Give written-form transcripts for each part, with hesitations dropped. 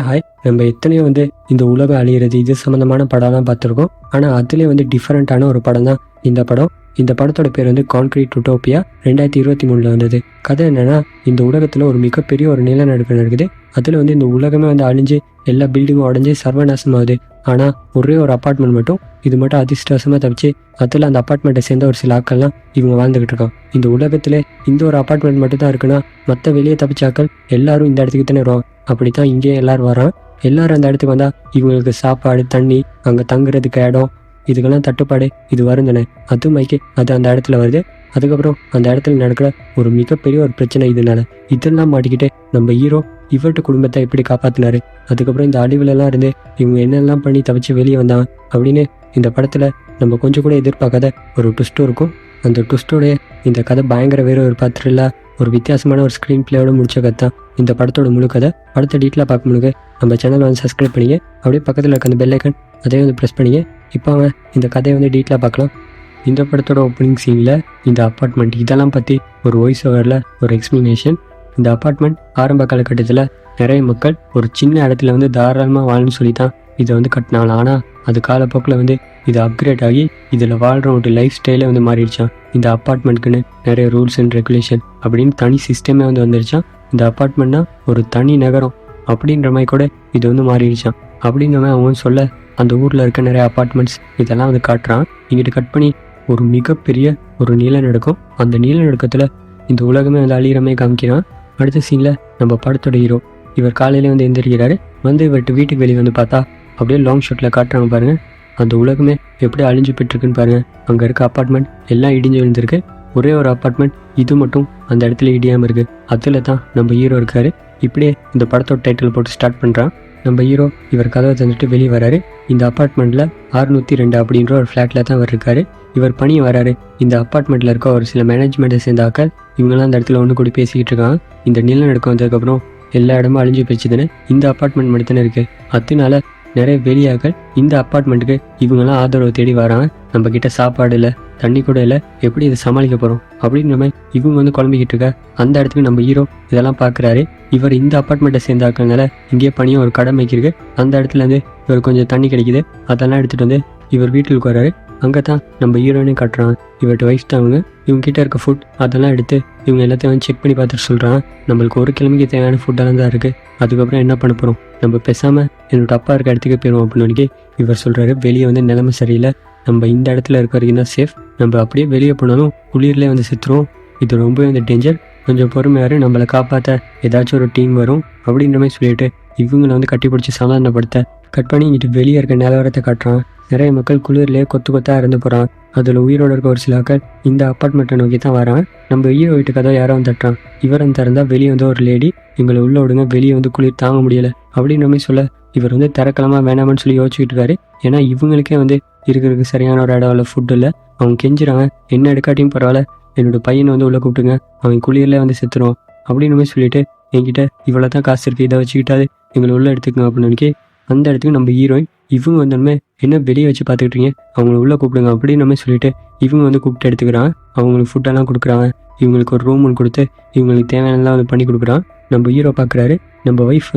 Hi. நம்ம எத்தனையோ இந்த உலகம் அழியிறது இது சம்மந்தமான படம்லாம் பார்த்துருக்கோம். ஆனால் அதுலேயே டிஃப்ரெண்ட்டான ஒரு படம் தான் இந்த படம். இந்த படத்தோட பேர் கான்க்ரீட் யூட்டோபியா. 2023 வந்தது. கதை என்னன்னா, இந்த உலகத்தில் ஒரு மிகப்பெரிய ஒரு நிலநடுக்கம் நடக்குது. அதில் இந்த உலகமே அழிஞ்சு எல்லா பில்டிங்கும் உடஞ்சி சர்வநாசம் ஆகுது. ஆனால் ஒரே ஒரு அப்பார்ட்மெண்ட் மட்டும் இது மட்டும் அதிர்ஷ்டவசமாக தப்பிச்சு அதில் அந்த அப்பார்ட்மெண்ட்டை சேர்ந்த ஒரு சில ஆக்கள்லாம் இவங்க வாழ்ந்துக்கிட்டு இருக்கான். இந்த உலகத்தில் இந்த ஒரு அப்பார்ட்மெண்ட் மட்டும் தான் இருக்குன்னா மற்ற வெளியே தப்பிச்ச ஆக்கள் எல்லாரும் இந்த இடத்துக்கு தானே வருவான். அப்படித்தான் இங்கேயும் எல்லாரும் வரான். எல்லாரும் அந்த இடத்துக்கு வந்தால் இவங்களுக்கு சாப்பாடு, தண்ணி, அங்கே தங்குறதுக்கு இடம், இதுக்கெல்லாம் தட்டுப்பாடு இது வருந்தனே. அது அந்த இடத்துல வருது. அதுக்கப்புறம் அந்த இடத்துல நடக்கிற ஒரு மிகப்பெரிய ஒரு பிரச்சனை இதெல்லாம் மாட்டிக்கிட்டு நம்ம ஹீரோ இவர்கிட்ட குடும்பத்தை எப்படி காப்பாற்றினாரு, அதுக்கப்புறம் இந்த அழிவுலலாம் இருந்து இவங்க என்னெல்லாம் பண்ணி தவிச்சு வெளியே வந்தாங்க அப்படின்னு இந்த படத்தில் நம்ம கொஞ்சம் கூட எதிர்பார்க்காத ஒரு ட்விஸ்ட்டும் இருக்கும். அந்த ட்விஸ்ட்டோடைய இந்த கதை பயங்கர வேறு ஒரு த்ரில்லா ஒரு வித்தியாசமான ஒரு ஸ்க்ரீன் பிளேயோட முடிச்ச கதை தான் இந்த படத்தோட முழு கதை. படத்தை டீட்டெயிலாக பார்க்க முடியுங்க. நம்ம சேனல் சப்ஸ்கிரைப் பண்ணிங்க. அப்படியே பக்கத்தில் இருக்க அந்த பெல் ஐக்கன் அதையும் ப்ரெஸ் பண்ணிங்க. இப்போ அவன் இந்த கதையை டீட்டெயிலாக பார்க்கலாம். இந்த படத்தோட ஓப்பனிங் சீனில் இந்த அப்பார்ட்மெண்ட் இதெல்லாம் பற்றி ஒரு வாய்ஸ் ஓவரில் ஒரு எக்ஸ்ப்ளனேஷன். இந்த அப்பார்ட்மெண்ட் ஆரம்ப காலகட்டத்தில் நிறைய மக்கள் ஒரு சின்ன இடத்துல தாராளமாக வாழணும்னு சொல்லி தான் இதை கட்டினாங்க. ஆனால் அது காலப்போக்கில் இது அப்கிரேட் ஆகி இதில் வாழ்கிற ஒரு லைஃப் ஸ்டைலே மாறிடுச்சான். இந்த அப்பார்ட்மெண்ட்டுக்குன்னு நிறைய ரூல்ஸ் அண்ட் ரெகுலேஷன் அப்படின்னு தனி சிஸ்டமே வந்துருச்சான். இந்த அப்பார்ட்மெண்ட்னா ஒரு தனி நகரம் அப்படின்ற மாதிரி கூட இது மாறிடுச்சான். அப்படின்ற மாதிரி அவன் சொல்ல அந்த ஊரில் இருக்க நிறைய அப்பார்ட்மெண்ட்ஸ் இதெல்லாம் காட்டுறான். இங்கிட்ட கட் பண்ணி ஒரு மிகப்பெரிய ஒரு நிலநடுக்கம். அந்த நிலநடுக்கத்தில் இந்த உலகமே அழிகிற மாதிரி காமிக்கிறான். அடுத்த சீனில் நம்ம படத்தோட ஹீரோ இவர் காலையில் எந்திரிக்கிறாரு. இவர்கிட்ட வீட்டுக்கு வெளியே பார்த்தா அப்படியே லாங் ஷாட்டில் காட்டுறாங்க பாருங்கள். அந்த உலகமே எப்படி அழிஞ்சு போயிட்டுருக்குன்னு பாருங்கள். அங்கே இருக்க அப்பார்ட்மெண்ட் எல்லாம் இடிஞ்சு விழுந்திருக்கு. ஒரே ஒரு அப்பார்ட்மெண்ட் இது மட்டும் அந்த இடத்துல இடியாமல் இருக்குது. அதில் தான் நம்ம ஹீரோ இருக்கார். இப்படியே இந்த படத்தோட டைட்டில் போட்டு ஸ்டார்ட் பண்ணுறான். நம்ம ஹீரோ இவர் கதவை தந்துட்டு வெளியே வராரு. இந்த அப்பார்ட்மெண்ட்டில் 602 அப்படின்ற ஒரு ஃப்ளாட்டில் தான் அவர் இருக்காரு. இவர் பணியை வராரு. இந்த அப்பார்ட்மெண்ட்டில் இருக்க ஒரு சில மேனேஜ்மெண்ட்டை சேர்ந்த ஆக்கள் இவங்கெல்லாம் அந்த இடத்துல ஒன்று கூடி பேசிக்கிட்டு இருக்காங்க. இந்த நிலநடுக்கம் வந்ததுக்கப்புறம் எல்லா இடமும் அழிஞ்சு போச்சுதானே. இந்த அப்பார்ட்மெண்ட் மட்டும் தானே இருக்குது. அதனால நிறைய வெளியாக்கள் இந்த அப்பார்ட்மெண்ட்டுக்கு இவங்கெல்லாம் ஆதரவு தேடி வராங்க. நம்ம கிட்ட சாப்பாடு இல்லை, தண்ணி கூட இல்லை, எப்படி இதை சமாளிக்க போகிறோம் அப்படின்ற மாதிரி இவங்க குழம்பிக்கிட்டு இருக்க. அந்த இடத்துக்கு நம்ம ஹீரோ இதெல்லாம் பார்க்குறாரு. இவர் இந்த அப்பார்ட்மெண்ட்டை சேர்ந்தாக்கனால இங்கேயே பணியும் ஒரு கடை வைக்கிருக்கு. அந்த இடத்துல இவர் கொஞ்சம் தண்ணி கிடைக்குது. அதெல்லாம் எடுத்துகிட்டு இவர் வீட்டுக்கு வர்றாரு. அங்கே தான் நம்ம ஹீரோயினே காட்டுறான். இவர்கிட்ட வயசு தான் இவங்க கிட்டே இருக்க ஃபுட் அதெல்லாம் எடுத்து இவங்க எல்லாத்தையும் செக் பண்ணி பார்த்துட்டு சொல்கிறான். நம்மளுக்கு ஒரு கிழமைக்கு தேவையான ஃபுட்டெல்லாம் தான் இருக்குது. அதுக்கப்புறம் என்ன பண்ண போகிறோம், நம்ம பேசாமல் என்னோட அப்பா இருக்க இடத்துக்கு போயிடுவோம் அப்படின்னு இவர் சொல்கிறாரு. வெளியே நிலைமை சரியில்லை, நம்ம இந்த இடத்துல இருக்க வரைக்கும் தான் சேஃப். நம்ம அப்படியே வெளியே போனாலும் குளிர்லேயே செத்துருவோம். இது ரொம்ப டேஞ்சர். கொஞ்சம் பொறுமையாரு, நம்மளை காப்பாற்ற ஏதாச்சும் ஒரு டீம் வரும் அப்படின்ற மாதிரி சொல்லிட்டு இவங்களை கட்டி பிடிச்சி சமாதானப்படுத்த கட் பண்ணி இங்கிட்டு வெளியே இருக்க நிலவரத்தை காட்டுறான். நிறைய மக்கள் குளிர்லேயே கொத்தாக இறந்து போகிறான். அதில் உயிரோடு இருக்க ஒரு சில மக்கள் இந்த அப்பார்ட்மெண்ட்டை நோக்கி தான் வரான். நம்ம ஹீரோ வீட்டு கதை யாரோ தட்டுறான். இவரும் திறந்தால் வெளியே ஒரு லேடி எங்களை உள்ள விடுங்க, வெளியே குளிர் தாங்க முடியலை அப்படின்ற மாதிரி சொல்ல இவர் திறக்கலாமா வேணாமான்னு சொல்லி யோசிச்சுக்கிட்டு இருக்காரு. ஏன்னா இவங்களுக்கே இருக்கிறதுக்கு சரியான ஒரு இடம் இல்லை, ஃபுட் இல்லை. அவங்க கெஞ்சுறாங்க, என்ன எடுக்காட்டியும் பரவாயில்ல, என்னோட பையனை உள்ளே கூப்பிட்டுங்க, அவன் குளிரில் செத்துருவான் அப்படின்னு மாதிரி சொல்லிட்டு என்கிட்ட இவ்வளோ தான் காசு இருக்குது, இதை வச்சுக்கிட்டாது எங்களை உள்ளே எடுத்துக்கங்க அப்படின்னு அந்த இடத்துக்கு நம்ம ஹீரோயின் இவங்க என்ன வெளியே வச்சு பார்த்துக்கிட்டீங்க, அவங்கள உள்ளே கூப்பிடுங்க அப்படின்னு நம்ம சொல்லிட்டு இவங்க கூப்பிட்டு எடுத்துக்கிறான். அவங்களுக்கு ஃபுட்டெல்லாம் கொடுக்குறாங்க. இவங்களுக்கு ஒரு ரூம் ஒன்று கொடுத்து இவங்களுக்கு தேவையானலாம் பண்ணி கொடுக்குறான். நம்ம ஹீரோ பார்க்குறாரு. நம்ம ஒய்ஃப்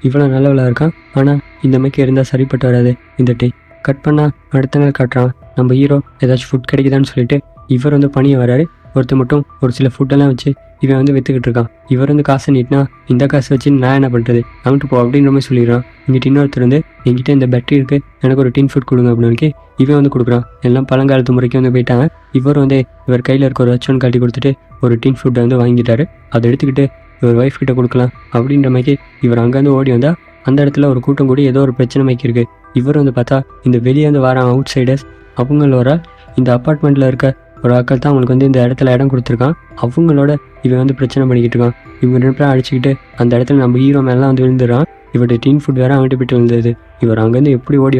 இவ்வளோ நல்லவளாக இருக்கான், ஆனால் இந்த மாதிரி இருந்தால் சரிப்பட்டு வராது. இந்த டே கட் பண்ணால் அடுத்த நாள் காட்டுறான். நம்ம ஹீரோ ஏதாச்சும் ஃபுட் கிடைக்குதான்னு சொல்லிட்டு இவர் பணியை வராரு. ஒருத்தர் மட்டும் ஒரு சில ஃபுட்டெல்லாம் வச்சு இவன் விற்றுக்கிட்டு இருக்கான். இவர் காசை நீட்டினா இந்த காசை வச்சு நான் என்ன பண்ணுறது, அவன்ட்டு போ அப்படின்ற மாதிரி சொல்லிடுறான். இங்கிட்ட இன்னொருத்தர் என்கிட்ட இந்த பேட்டரி இருக்குது, எனக்கு ஒரு டின் ஃபுட் கொடுங்க அப்படின்னு இவன் கொடுக்குறான். எல்லாம் பழங்காலத்து முறைக்கு போயிட்டாங்க. இவர் இவர் கையில் இருக்க ஒரு வச்சோன்னு காட்டி கொடுத்துட்டு ஒரு டின் ஃபுட்டை வாங்கிட்டாரு. அதை எடுத்துக்கிட்டு இவர் ஒய்ஃப் கிட்ட கொடுக்கலாம் அப்படின்ற மாதிரி இவர் அங்கேருந்து ஓடி வந்தால் அந்த இடத்துல ஒரு கூட்டம் கூடி ஏதோ ஒரு பிரச்சனை மைக்கு இருக்குது. இவர் பார்த்தா இந்த வெளியே வரான் அவுட் சைடர்ஸ். அவங்கள வர இந்த அப்பார்ட்மெண்ட்டில் இருக்க ஒரு ஆக்கள் தான் அவங்களுக்கு இந்த இடத்துல இடம் கொடுத்துருக்கான். அவங்களோட இவன் பிரச்சனை பண்ணிக்கிட்டு இருக்கான். இவங்க 2 பேரும் அடிச்சுக்கிட்டு அந்த இடத்துல நம்ம ஹீரோ மேலாம் விழுந்துடுறான். இவர்கிட்ட டீன் ஃபுட் வேறு அவன்கிட்ட போய்ட்டு விழுந்தது. இவர் அங்கேருந்து எப்படி ஓடி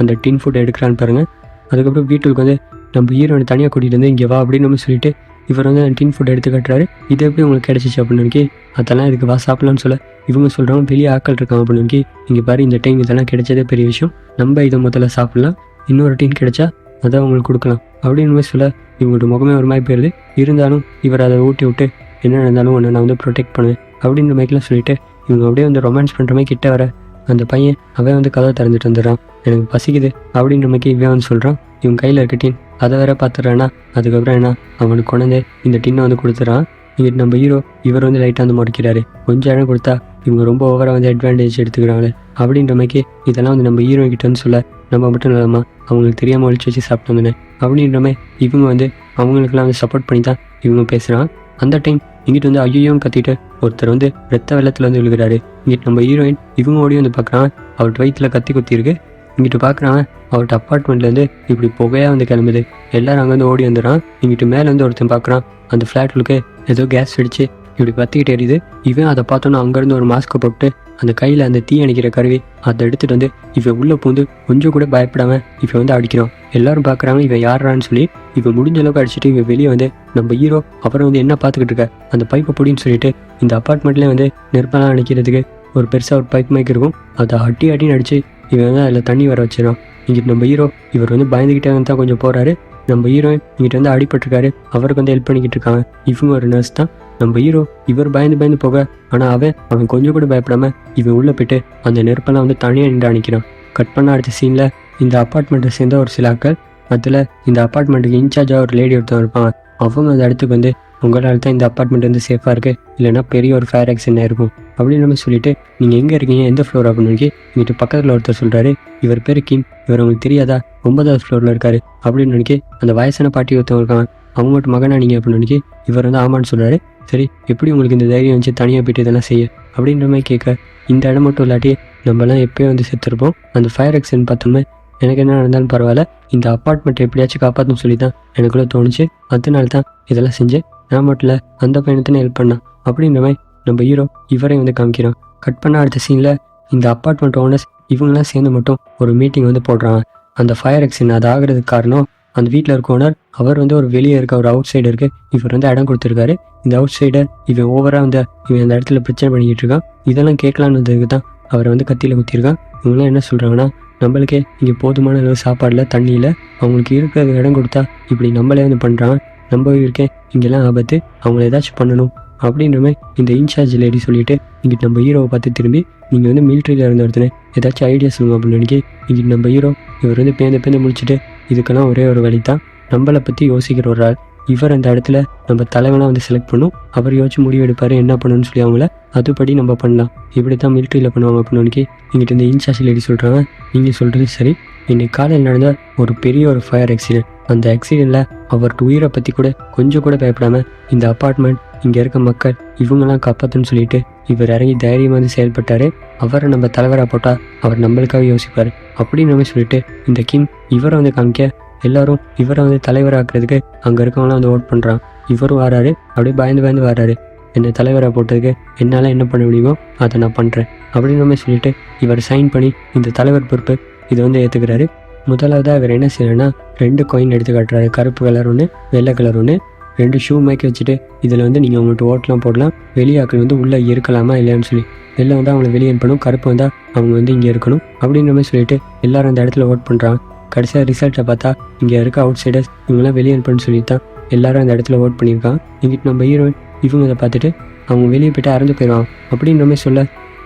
அந்த டீன் ஃபுட் எடுக்கிறான்னு பாருங்கள். அதுக்கப்புறம் வீட்டுக்கு நம்ம ஹீரோனை தனியாக கூட்டிகிட்டு இங்கே வா அப்படின்னு நம்ம சொல்லிட்டு இவர் அந்த டீன் ஃபுட் எடுத்து கட்டுறாரு. இது எப்படி உங்களுக்கு கிடச்சிச்சு அப்படின்னு அதெல்லாம் இதுக்கு வா சாப்பிட்லான்னு சொல்ல இவங்க சொல்கிறாங்க வெளியே ஆக்கள் இருக்காங்க அப்படின்னு. இங்கே பாரு, இந்த டைம் இதெல்லாம் கிடைச்சதே பெரிய விஷயம், நம்ம இதை முதல்ல சாப்பிட்லாம், இன்னொரு டீன் கிடைச்சா அதை அவங்களுக்கு கொடுக்கலாம் அப்படின்னு சொல்ல இவங்களோட முகமே ஒரு மாதிரி போயிடுது. இருந்தாலும் இவர் அதை ஊட்டி விட்டு என்ன நடந்தாலும் ஒன்று நான் ப்ரொடெக்ட் பண்ணுவேன் அப்படின்ற மாதிரிலாம் சொல்லிட்டு இவங்க அப்படியே ரொமான்ஸ் பண்ணுற மாதிரி கிட்ட வர அந்த பையன் அவன் வந்து கதவை திறந்துட்டு வந்துடுறான். எனக்கு பசிக்குது அப்படின்னு நமக்கு இவன் வந்து சொல்கிறான். இவன் கையில் இருக்க டின் அதை வேற பார்த்துட்றான்னா. அதுக்கப்புறம் என்ன அவனுக்கு கொண்டு இந்த டின்னை வந்து கொடுத்துட்றான். இங்கிட்டு நம்ம ஹீரோ இவர் வந்து லைட்டாக வந்து முறைக்கிறாரு. கொஞ்சம் இடம் கொடுத்தா இவங்க ரொம்ப ஓவராக வந்து அட்வான்டேஜ் எடுத்துக்கிறாங்களே அப்படின்ற மாதிரி இதெல்லாம் வந்து நம்ம ஹீரோ கிட்ட வந்து சொல்ல நம்ம மட்டும் இல்லாமா அவங்களுக்கு தெரியாமல் ஒழிச்சு வச்சு சாப்பிட்டோம்னு அப்படின்ற மாதிரி இவங்க வந்து அவங்களுக்குலாம் வந்து சப்போர்ட் பண்ணி தான் இவங்க பேசுகிறான். அந்த டைம் இங்கிட்டு வந்து ஐயோன்னு கத்திட்டு ஒருத்தர் வந்து ரத்த வெள்ளத்தில் வந்து விழுகிறாரு. இங்கிட்டு நம்ம ஹீரோயின் இவங்க ஓடி வந்து பார்க்குறான். அவர்கிட்ட வயிற்றுல கத்தி குத்திருக்கு. இங்கிட்டு பார்க்குறான் அவர்கிட்ட அப்பார்ட்மெண்ட்லேருந்து இப்படி புகையாக வந்து கிளம்புது. எல்லாரும் அங்கே வந்து ஓடி வந்துடுறான். இங்கிட்டு மேலே வந்து ஒருத்தன் பார்க்குறான். அந்த ஃப்ளாட்டுக்கு ஏதோ கேஸ் வெடிச்சு இப்படி பற்றிக்கிட்டு எரியுது. இவன் அதை பார்த்தோன்னா அங்கேருந்து ஒரு மாஸ்க்கை போட்டு அந்த கையில் அந்த தீ அணைக்கிற கருவி அதை எடுத்துகிட்டு வந்து இவன் உள்ளே பூந்து கொஞ்சம் கூட பயப்படாமல் இவன் வந்து அடிக்கிறான். எல்லாரும் பார்க்குறாங்க இவன் யாரான்னு சொல்லி. இவன் முடிஞ்ச அளவுக்கு அடிச்சுட்டு இவன் வெளியே வந்து நம்ம ஹீரோ அப்புறம் வந்து என்ன பார்த்துக்கிட்டு இருக்க அந்த பைப்பை பொடின்னு சொல்லிட்டு இந்த அப்பார்ட்மெண்ட்லேயே வந்து நெருப்பெல்லாம் அணைக்கிறதுக்கு ஒரு பெருசாக ஒரு பைப் மைக் இருக்கும். அதை அட்டின்னு அடித்து இவன் வந்து அதில் தண்ணி வர வச்சிடறான். இங்கிட்டு நம்ம ஹீரோ இவர் வந்து பயந்துக்கிட்டே வந்து தான் கொஞ்சம் போகிறாரு. நம்ம ஹீரோயின் இங்கிட்ட வந்து அடிபட்டிருக்காரு. அவருக்கு வந்து ஹெல்ப் பண்ணிக்கிட்டு இருக்காங்க. இவங்க ஒரு நர்ஸ் தான். நம்ம ஹீரோ இவர் பயந்து போக ஆனால் அவன் கொஞ்சம் கூட பயப்படாமல் இவன் உள்ளே போய்ட்டு அந்த நெருப்பெல்லாம் வந்து தனியாக நின்று அணிக்கிறான். கட் பண்ண அடுத்த சீனில் இந்த அப்பார்ட்மெண்ட்டை சேர்ந்த ஒரு சில ஆட்கள் அதில் இந்த அப்பார்ட்மெண்ட்டுக்கு இன்சார்ஜாக ஒரு லேடி ஒருத்தர் இருப்பாங்க. அவங்க அந்த இடத்துக்கு வந்து உங்களால் தான் இந்த அப்பார்ட்மெண்ட் வந்து சேஃபாக இருக்குது, இல்லைனா பெரிய ஒரு ஃபயர் ஆக்சிடென்ட் இருக்கும் அப்படின்னு நம்ம சொல்லிட்டு நீங்கள் எங்கே இருக்கீங்க எந்த ஃப்ளோர் அப்படின்னு இங்கிட்டு பக்கத்தில் ஒருத்தர் சொல்கிறாரு. இவர் பேர் கிம். இவர் உங்களுக்கு தெரியாதா 9வது ஃப்ளோரில் இருக்காரு அப்படின்னு நினைக்கி அந்த வயசான பாட்டி ஒருத்தவங்க இருக்காங்க. அவங்க மட்டும் மகனா நீங்கள் அப்படின்னு நினைக்கி இவர் வந்து ஆமான்னு சொல்கிறாரு. சரி எப்படி உங்களுக்கு இந்த தைரியம் வச்சு தனியாக போய்ட்டு இதெல்லாம் செய்ய அப்படின்ற மாதிரி கேட்க இந்த இடம் மட்டும் இல்லாட்டி நம்மலாம் எப்போயும் வந்து செத்துருப்போம். அந்த ஃபயர் ஆக்சிடென்ட் பார்த்தோமே எனக்கு என்ன நடந்தாலும் பரவாயில்ல, இந்த அப்பார்ட்மெண்ட்டை எப்படியாச்சும் காப்பாற்றணும்னு சொல்லி தான் எனக்குள்ளே தோணுச்சு. அதனால தான் இதெல்லாம் செஞ்சேன். நான் மட்டும் இல்லை அந்த பையனத்தானே ஹெல்ப் பண்ணான் அப்படின்ற மாதிரி நம்ம ஹீரோ இவரை வந்து காமிக்கிறான். கட் பண்ண அடுத்த சீனில் இந்த அப்பார்ட்மெண்ட் ஓனர்ஸ் இவங்கெல்லாம் சேர்ந்து மட்டும் ஒரு மீட்டிங் வந்து போடுறாங்க. அந்த ஃபயர் ஆக்சிடென்ட் அது ஆகிறதுக்கு காரணம் அந்த வீட்டில் இருக்க ஓனர் அவர் வந்து ஒரு வெளியே இருக்க ஒரு அவுட் சைடருக்கு இவர் வந்து இடம் கொடுத்துருக்காரு. இந்த அவுட் சைடர் இவன் ஓவராக வந்து இவன் அந்த இடத்துல பிரச்சனை பண்ணிக்கிட்டு இருக்கான். இதெல்லாம் கேட்கலான்னு தான் அவரை வந்து கத்தியில் குத்திருக்கான். இவங்களாம் என்ன சொல்கிறாங்கன்னா நம்மளுக்கே இங்கே போதுமான அளவு சாப்பாடில் தண்ணியில் அவங்களுக்கு இருக்கிறது இடம் கொடுத்தா இப்படி நம்மளே வந்து பண்ணுறாங்க. நம்ம இருக்கேன் இங்கெல்லாம் ஆபத்து, அவங்கள ஏதாச்சும் பண்ணணும் அப்படின்ற மாதிரி இந்த இன்சார்ஜ் லேடி சொல்லிட்டு இங்கிட்டு நம்ம ஹீரோவை பார்த்து திரும்பி நீங்கள் வந்து மிலிட்ரியில் இருந்த ஒருத்தனை ஏதாச்சும் ஐடியா சொல்லுங்க அப்படின்னு நினைக்கி இங்கிட்டு நம்ம ஹீரோ இவர் வந்து பேந்து முடிச்சுட்டு இதுக்கெல்லாம் ஒரே ஒரு வழி தான் நம்மளை பற்றி யோசிக்கிற ஒரு ஆள். இவர் அந்த இடத்துல நம்ம தலைவனாக வந்து செலக்ட் பண்ணும். அவர் யோசிச்சு முடிவு எடுப்பார் என்ன பண்ணணும்னு சொல்லி அவங்கள அதுபடி நம்ம பண்ணலாம். இப்படி தான் மிலிட்ரியில் பண்ணுவாங்க அப்படின்னு நினைக்கி இங்கிட்ட இந்த இன்சார்ஜ் லேடி சொல்கிறாங்க. நீங்கள் சொல்கிறது சரி, இன்னைக்கு காலையில் நடந்த ஒரு பெரிய ஒரு ஃபயர் ஆக்சிடென்ட். அந்த ஆக்சிடெண்ட்டில் அவர்கிட்ட உயிரை பற்றி கூட கொஞ்சம் கூட பயப்படாமல் இந்த அப்பார்ட்மெண்ட் இங்கே இருக்க மக்கள் இவங்கெல்லாம் காப்பாற்றுன்னு சொல்லிட்டு இவர் இறங்கி தைரியமாக வந்து செயல்பட்டார். அவரை நம்ம தலைவராக போட்டால் அவர் நம்மளுக்காக யோசிப்பார் அப்படின்னு நம்ம சொல்லிட்டு இந்த கிம் இவரை வந்து காமிக்க எல்லாரும் இவரை வந்து தலைவராக்குறதுக்கு அங்கே இருக்கவங்களாம் வந்து ஓட் பண்ணுறான். இவரும் வராரு. அப்படியே பயந்து வராரு. என்னை தலைவராக போட்டதுக்கு என்னால் என்ன பண்ண முடியுமோ அதை நான் பண்ணுறேன் அப்படின்னு நம்ம சொல்லிட்டு இவர் சைன் பண்ணி இந்த தலைவர் பொறுப்பு இதை வந்து ஏற்றுக்கிறாரு. முதலாவதாக இவர் என்ன செய்யணும்னா 2 காயின் எடுத்து காட்டுறாரு. கருப்பு கலர் ஒன்று, வெள்ளை கலர் ஒன்று. 2 ஷூ மேய்க்க வச்சுட்டு இதில் வந்து நீங்கள் அவங்கள்ட்ட ஓட்டெலாம் போடலாம். வெளியாக்கள் வந்து உள்ளே இருக்கலாமா இல்லையான்னு சொல்லி வெளில வந்து அவங்கள வெளியே அனுப்பணும். கருப்பு வந்தால் அவங்க வந்து இங்கே இருக்கணும் அப்படின்ற மாதிரி சொல்லிட்டு எல்லாரும் அந்த இடத்துல ஓட் பண்ணுறாங்க. கடைசியாக ரிசல்ட்டை பார்த்தா இங்கே இருக்க அவுட் சைடர்ஸ் இவங்களாம் வெளியே அனுப்பணும்னு சொல்லி தான் எல்லாரும் அந்த இடத்துல ஓட் பண்ணியிருக்காங்க. இங்கிட்டு நம்ம ஹீரோயின் இவங்க அதை பார்த்துட்டு அவங்க வெளியே போய்ட்டு அறந்து போயிடுவாங்க அப்படின்ற மாதிரி சொல்ல,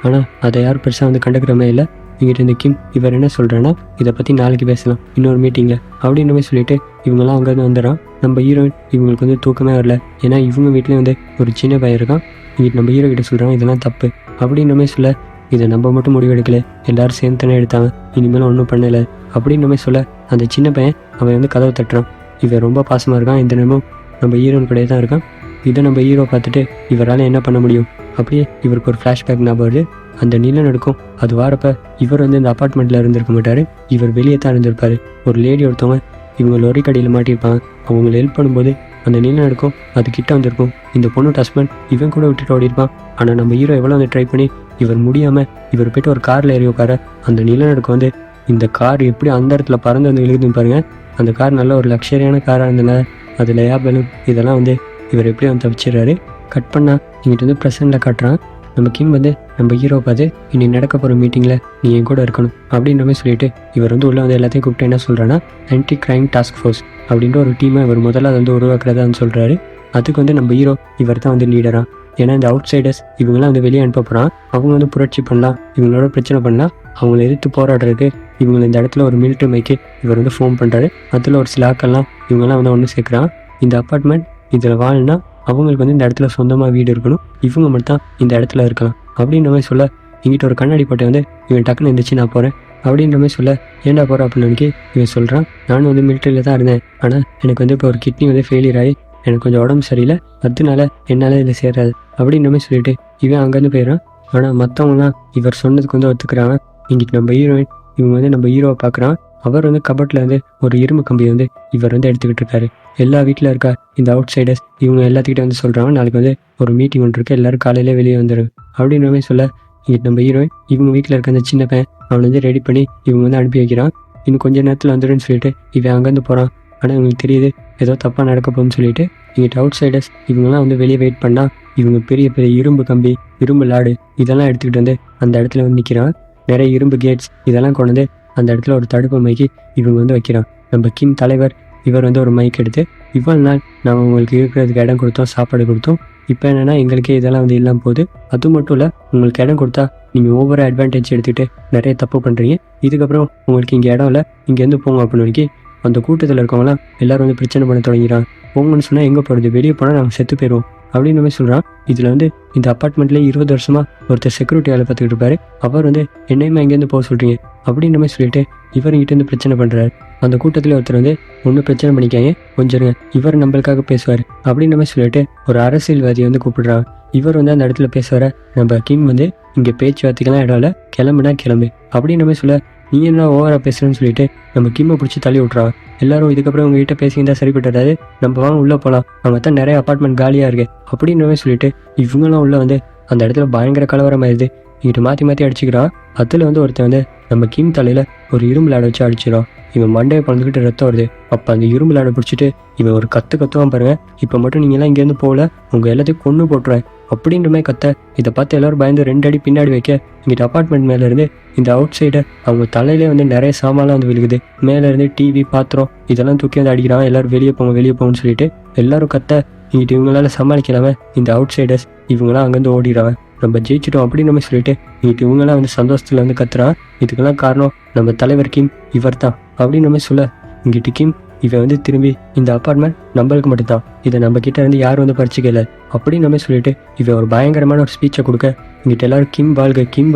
ஆனால் அதை யாரும் பெருசாக வந்து கண்டுக்கிற மாதிரி இல்லை. இங்கிட்ட இந்த கிம் இவர் என்ன சொல்கிறேன்னா இதை பற்றி நாளைக்கு பேசலாம் இன்னொரு மீட்டிங்கில் அப்படின்ற மாதிரி சொல்லிட்டு இவங்கெல்லாம் அங்கேருந்து வந்துடுறான். நம்ம ஹீரோயின் இவங்களுக்கு வந்து தூக்கமே வரல. ஏன்னா இவங்க வீட்லேயும் வந்து ஒரு சின்ன பையன் இருக்கான். இங்கிட்ட நம்ம ஹீரோ கிட்ட சொல்கிறாங்க இதெல்லாம் தப்பு அப்படின்ற மாதிரி சொல்ல, இதை நம்ம மட்டும் முடிவு எடுக்கல, எல்லாரும் சேர்ந்து தானே எடுத்தாங்க, இனிமேல் ஒன்றும் பண்ணலை அப்படின்னு மாதிரி சொல்ல அந்த சின்ன பையன் அவன் வந்து கதவை தட்டுறான். இவன் ரொம்ப பாசமாக இருக்கான். இந்த நேரமும் நம்ம ஹீரோயின் கூடயே தான் இருக்கான். இதை நம்ம ஹீரோ பார்த்துட்டு இவரால் என்ன பண்ண முடியும் அப்படியே இவருக்கு ஒரு ஃப்ளாஷ்பேக் ஞாபகம் வருது. அந்த நிலநடுக்கம் அது வாரப்ப இவர் வந்து இந்த அப்பார்ட்மெண்ட்டில் இருந்திருக்க மாட்டார். இவர் வெளியே தான் இருந்திருப்பார். ஒரு லேடி ஒருத்தவங்க இவங்க லொரி கடையில் மாட்டியிருப்பாங்க. அவங்களை ஹெல்ப் பண்ணும்போது அந்த நிலநடுக்கம் அது கிட்ட வந்திருக்கும். இந்த பொண்ணு ஹஸ்பண்ட் இவன் கூட விட்டுட்டு ஓடிருப்பான். ஆனால் நம்ம ஹீரோ எவ்வளோ வந்து ட்ரை பண்ணி இவர் முடியாமல் இவர் போய்ட்டு ஒரு காரில் ஏறி உட்கார அந்த நிலநடுக்கம் வந்து இந்த கார் எப்படி அந்த இடத்துல பறந்து வந்து விழுகுதுன்னு பாருங்கள். அந்த கார் நல்ல ஒரு லக்ஸரியான காராக இருந்தனால அதில் ஏபலும் இதெல்லாம் வந்து இவர் எப்படி வந்து தவிச்சிடுறாரு. கட் பண்ணால் இங்கிட்ட வந்து ப்ரெசென்ட்டில் காட்டுறான். நம்ம கிம் வந்து நம்ம ஹீரோ பார்த்து இனி நடக்க போகிற மீட்டிங்கில் நீ என் கூட இருக்கணும் அப்படின்ற மாதிரி சொல்லிட்டு இவர் வந்து உள்ளே வந்து எல்லாத்தையும் கூப்பிட்டு என்ன சொல்கிறான்னா ஆன்டி கிரைம் டாஸ்க் ஃபோர்ஸ் அப்படின்ற ஒரு டீமை இவர் முதல்ல அதை வந்து உருவாக்குறதான்னு சொல்கிறாரு. அதுக்கு வந்து நம்ம ஹீரோ இவர் தான் வந்து லீடராக ஏன்னா இந்த அவுட் சைடர்ஸ் இவங்கெல்லாம் வந்து வெளியே அனுப்ப போகிறான். அவங்க வந்து புரட்சி பண்ணலாம், இவங்களோட பிரச்சனை பண்ணலாம், அவங்கள எதிர்த்து போராடுறதுக்கு இவங்க இந்த இடத்துல ஒரு மிலிட்ரி மைக்கு இவர் வந்து ஃபோன் பண்ணுறாரு. அதில் ஒரு சில ஆக்கள்லாம் இவங்கெல்லாம் வந்து ஒன்று சேர்க்குறான். இந்த அப்பார்ட்மெண்ட் இதில் வாழ்னா அவங்களுக்கு வந்து இந்த இடத்துல சொந்தமாக வீடு இருக்கணும், இவங்க மட்டும் இந்த இடத்துல இருக்கலாம் அப்படின்ற மாதிரி சொல்ல, இங்கிட்ட ஒரு கண்ணாடி போட்டை வந்து இவன் டக்குன்னு இருந்துச்சு நான் போகிறேன் அப்படின்ற மாதிரி சொல்ல, ஏன்டா போகிற அப்படின்னு இவன் சொல்கிறான், நானும் வந்து மிலிட்ரியில் தான் இருந்தேன், ஆனால் எனக்கு வந்து இப்போ ஒரு கிட்னி வந்து ஃபெயிலியர் ஆகி எனக்கு கொஞ்சம் உடம்பு சரியில்லை, அதனால என்னால் இதில் சேராது அப்படின்ற மாதிரி சொல்லிட்டு இவன் அங்கேருந்து போயிடுறான். ஆனால் மற்றவங்களாம் இவர் சொன்னதுக்கு வந்து ஒத்துக்கிறாங்க. இங்கிட்டு நம்ம ஹீரோயின் இவங்க வந்து நம்ம ஹீரோவை பார்க்குறான். அவர் வந்து கபட்டில் வந்து ஒரு இரும்பு கம்பியை வந்து இவர் வந்து எடுத்துக்கிட்டு இருக்காரு. எல்லா வீட்டில் இருக்க இந்த அவுட் சைடர்ஸ் இவங்க எல்லாத்துக்கிட்ட வந்து சொல்கிறாங்க, நாளைக்கு வந்து ஒரு மீட்டிங் ஒன்று இருக்குது, எல்லோரும் காலையிலே வெளியே வந்துடும் அப்படின்ற மாதிரி சொல்ல, இங்கிட்டு நம்ம ஹீரோயின் இவங்க வீட்டில் இருக்க அந்த சின்ன பையன் அவனை வந்து ரெடி பண்ணி இவங்க வந்து அனுப்பி வைக்கிறான். இன்னும் கொஞ்சம் நேரத்தில் வந்துடுன்னு சொல்லிட்டு இவன் அங்கேருந்து போகிறான். ஆனால் இவங்களுக்கு தெரியுது ஏதோ தப்பாக நடக்க போகும்னு சொல்லிட்டு இங்கிட்ட அவுட் சைடர்ஸ் இவங்கெல்லாம் வந்து வெளியே வெயிட் பண்ணால் இவங்க பெரிய பெரிய இரும்பு கம்பி, இரும்பு லாடு இதெல்லாம் எடுத்துக்கிட்டு வந்து அந்த இடத்துல வந்து நிற்கிறான். நிறைய இரும்பு கேட்ஸ் இதெல்லாம் கொண்டு வந்து அந்த இடத்துல ஒரு தடுப்பு மைக்கு இவங்க வந்து வைக்கிறான். நம்ம கிம் தலைவர் இவர் வந்து ஒரு மைக் எடுத்து, இவ்வளவு நாள் நாங்கள் உங்களுக்கு இருக்கிறதுக்கு இடம் கொடுத்தோம், சாப்பாடு கொடுத்தோம், இப்போ என்னென்னா எங்களுக்கே இதெல்லாம் வந்து இல்லாமல் போகுது, அது மட்டும் இல்லை உங்களுக்கு இடம் கொடுத்தா நீங்கள் ஒவ்வொரு அட்வான்டேஜ் எடுத்துகிட்டு நிறைய தப்பு பண்ணுறீங்க, இதுக்கப்புறம் உங்களுக்கு இங்கே இடம் இல்லை, இங்கேருந்து போங்க அப்படின்னு அந்த கூட்டத்தில் இருக்கவங்களாம் எல்லோரும் வந்து பிரச்சனை பண்ண தொடங்கிறான். போங்கன்னு சொன்னால் எங்கே போகிறது, வெளியே போனால் நாங்கள் செத்து போயிடுவோம் அப்படின்னு மாதிரி சொல்கிறான். இதில் வந்து இந்த அப்பார்ட்மெண்ட்லேயே 20 வருஷமாக ஒருத்தர் செக்யூரிட்டி வேலை பார்த்துக்கிட்டு இருப்பாரு. அவர் வந்து என்னையுமே இங்கேருந்து போக சொல்கிறீங்க அப்படின்ற மாதிரி சொல்லிட்டு இவர்கிட்டேருந்து பிரச்சனை பண்ணுறாரு. அந்த கூட்டத்தில் ஒருத்தர் வந்து ஒன்றும் பிரச்சனை பண்ணிக்காங்க, கொஞ்சம் இவர் நம்மளுக்காக பேசுவார் அப்படின்ற மாதிரி சொல்லிட்டு ஒரு அரசியல்வாதியை வந்து கூப்பிடுறாங்க. இவர் வந்து அந்த இடத்துல பேசுவார, நம்ம கிம் வந்து இங்கே பேச்சுவார்த்தைக்கெல்லாம் இடம் இல்லை, கிளம்புனா கிளம்பு அப்படின்ற மாதிரி சொல்ல, நீ என்ன ஓவராக பேசுகிறேன்னு சொல்லிட்டு நம்ம கிம்மை பிடிச்சி தள்ளி விட்றான். எல்லாரும் இதுக்கப்புறம் உங்ககிட்ட பேசியிருந்தா சரிப்பட்டாது, நம்ம வாங்க உள்ளே போகலாம், அவங்க தான் நிறைய அப்பார்ட்மெண்ட் காலியாக இருக்குது அப்படின்ற மாதிரி சொல்லிட்டு இவங்களாம் உள்ளே வந்து அந்த இடத்துல பயங்கர கலவரமாயிருது. இங்கிட்ட மாற்றி மாற்றி அடிச்சுக்கிறான். அதில் வந்து ஒருத்தன் வந்து நம்ம கிம் தலையில் ஒரு இரும்பு லாடை வச்சு அடிச்சிடான். இவன் மண்டையை பழந்துக்கிட்டு ரத்தம் வருது. அப்போ அந்த இரும்பு லாடை பிடிச்சிட்டு இவன் ஒரு கத்துவான் பாருங்க, இப்போ மட்டும் நீங்கள்லாம் இங்கேருந்து போகல, உங்கள் எல்லாத்தையும் கொண்டு போட்டுருவேன் அப்படின்ற மாதிரி கத்த. இதை பார்த்து எல்லோரும் பயந்து 2 அடி பின்னாடி வைக்க, இங்கிட்ட அப்பார்ட்மெண்ட் மேலேருந்து இந்த அவுட் சைடர் அவங்க தலையிலே வந்து நிறைய சாமான்லாம் வந்து விழுகுது. மேலேருந்து டிவி, பாத்திரம் இதெல்லாம் தூக்கி வந்து அடிக்கிறான். எல்லோரும் வெளியே போங்கன்னு சொல்லிட்டு எல்லாரும் கத்த. இங்கிட்ட இவங்களால சமாளிக்கலாம இந்த அவுட் சைடர்ஸ் இவங்களாம் அங்கேருந்து ஓடிடுறாங்க. நம்ம ஜெயிச்சிட்டோம் அப்படின்னு நம்ம சொல்லிட்டு இங்கிட்ட இவங்கெல்லாம் வந்து சந்தோஷத்தில் வந்து கத்துறான். இதுக்கெல்லாம் காரணம் நம்ம தலைவர் கிம் இவர் தான் அப்படின்னு நம்ம சொல்ல, இங்கிட்ட கிம் இவன் வந்து திரும்பி இந்த அப்பார்ட்மெண்ட் நம்மளுக்கு மட்டும்தான், இதை நம்ம கிட்ட இருந்து யாரும் வந்து பறிச்சுக்கல அப்படின்னு நம்ம சொல்லிட்டு இவன் ஒரு பயங்கரமான ஒரு ஸ்பீச்சை கொடுக்க, இங்கிட்ட எல்லாரும் கிம்